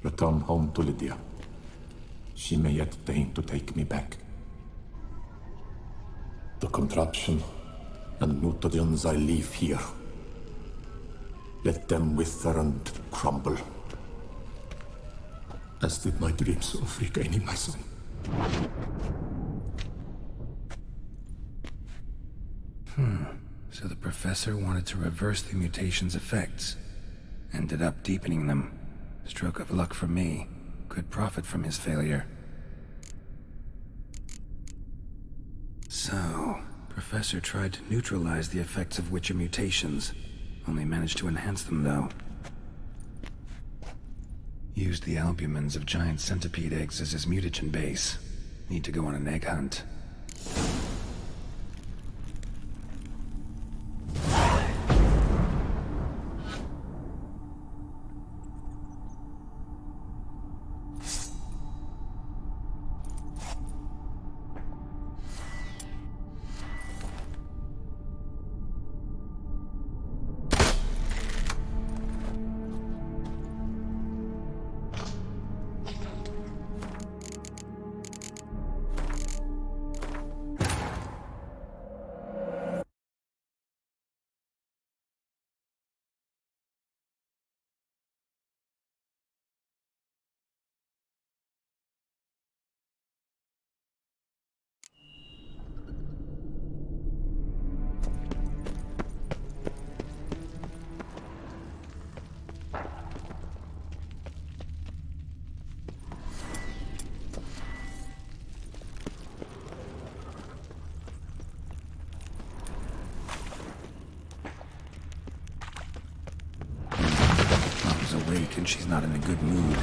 Return home to Lydia. She may yet deign to take me back. The contraption and mutagens I leave here. Let them wither and crumble. As did my dreams of regaining my son. So the professor wanted to reverse the mutation's effects. Ended up deepening them. Stroke of luck for me. Could profit from his failure. So, Professor tried to neutralize the effects of Witcher mutations. Only managed to enhance them, though. Used the albumins of giant centipede eggs as his mutagen base. Need to go on an egg hunt. Awake and she's not in a good mood.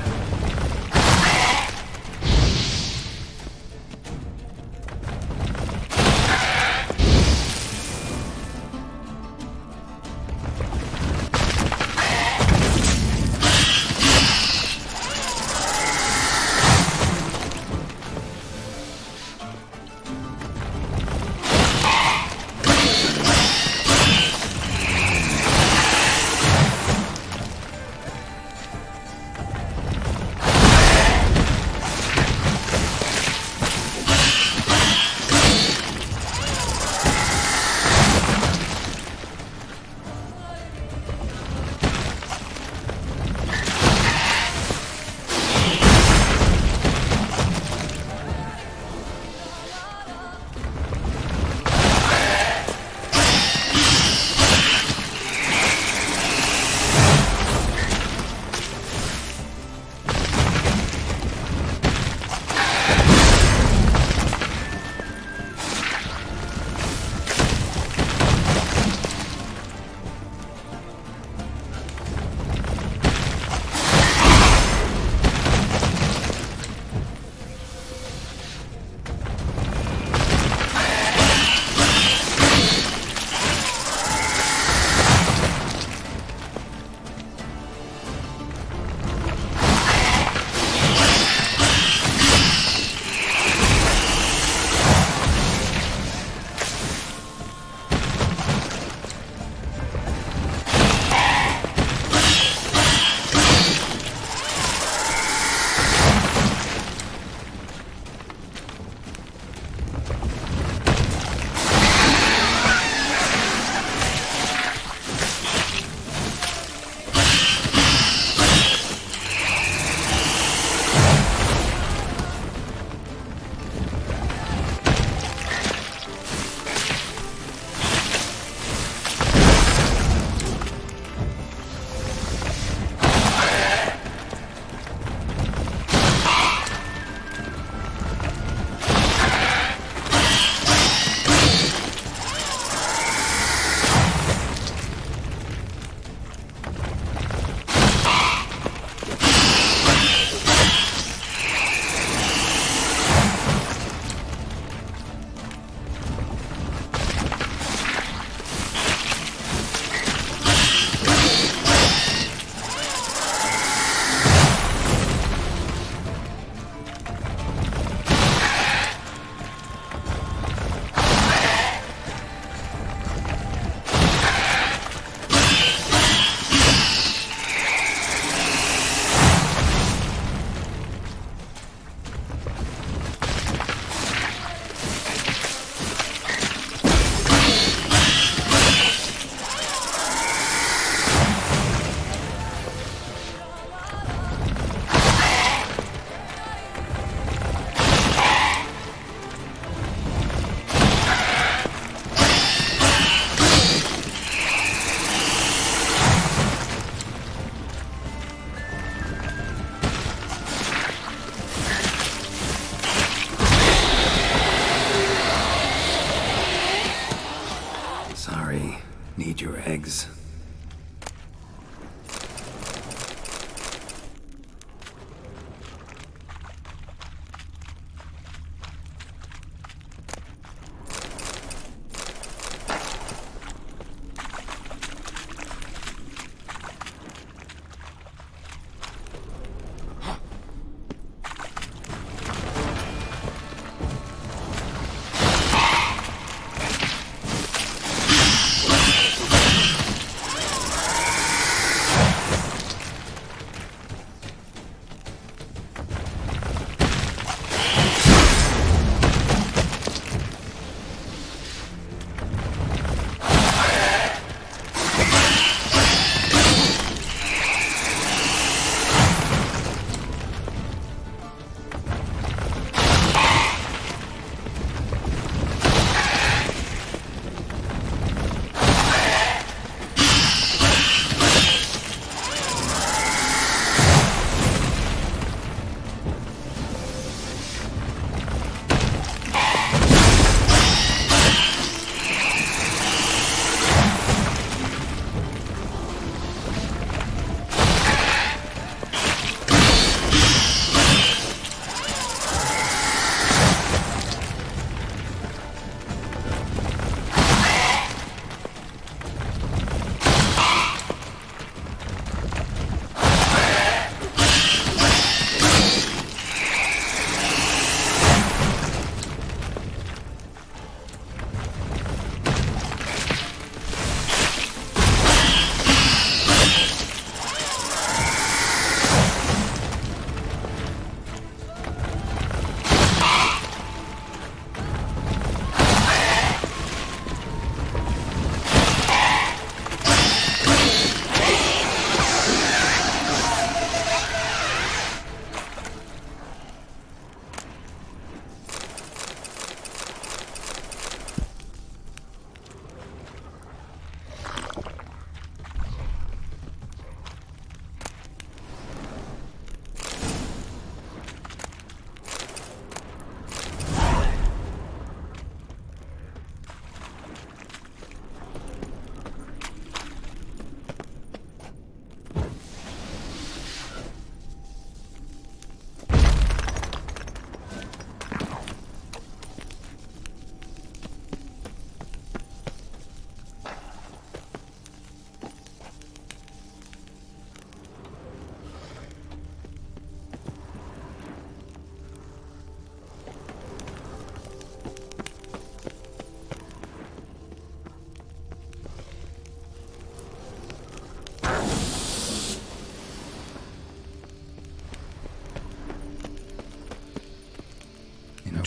Need your eggs.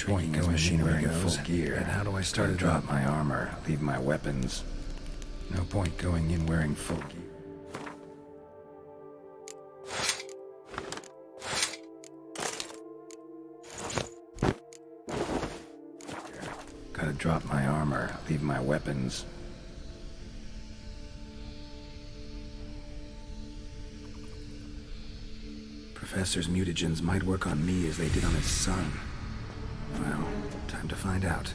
Point as machinery goes, gear. And how do I start to drop my armor, leave my weapons? No point going in wearing full gear. Gotta drop my armor, leave my weapons. Professor's mutagens might work on me as they did on his son. Well, time to find out.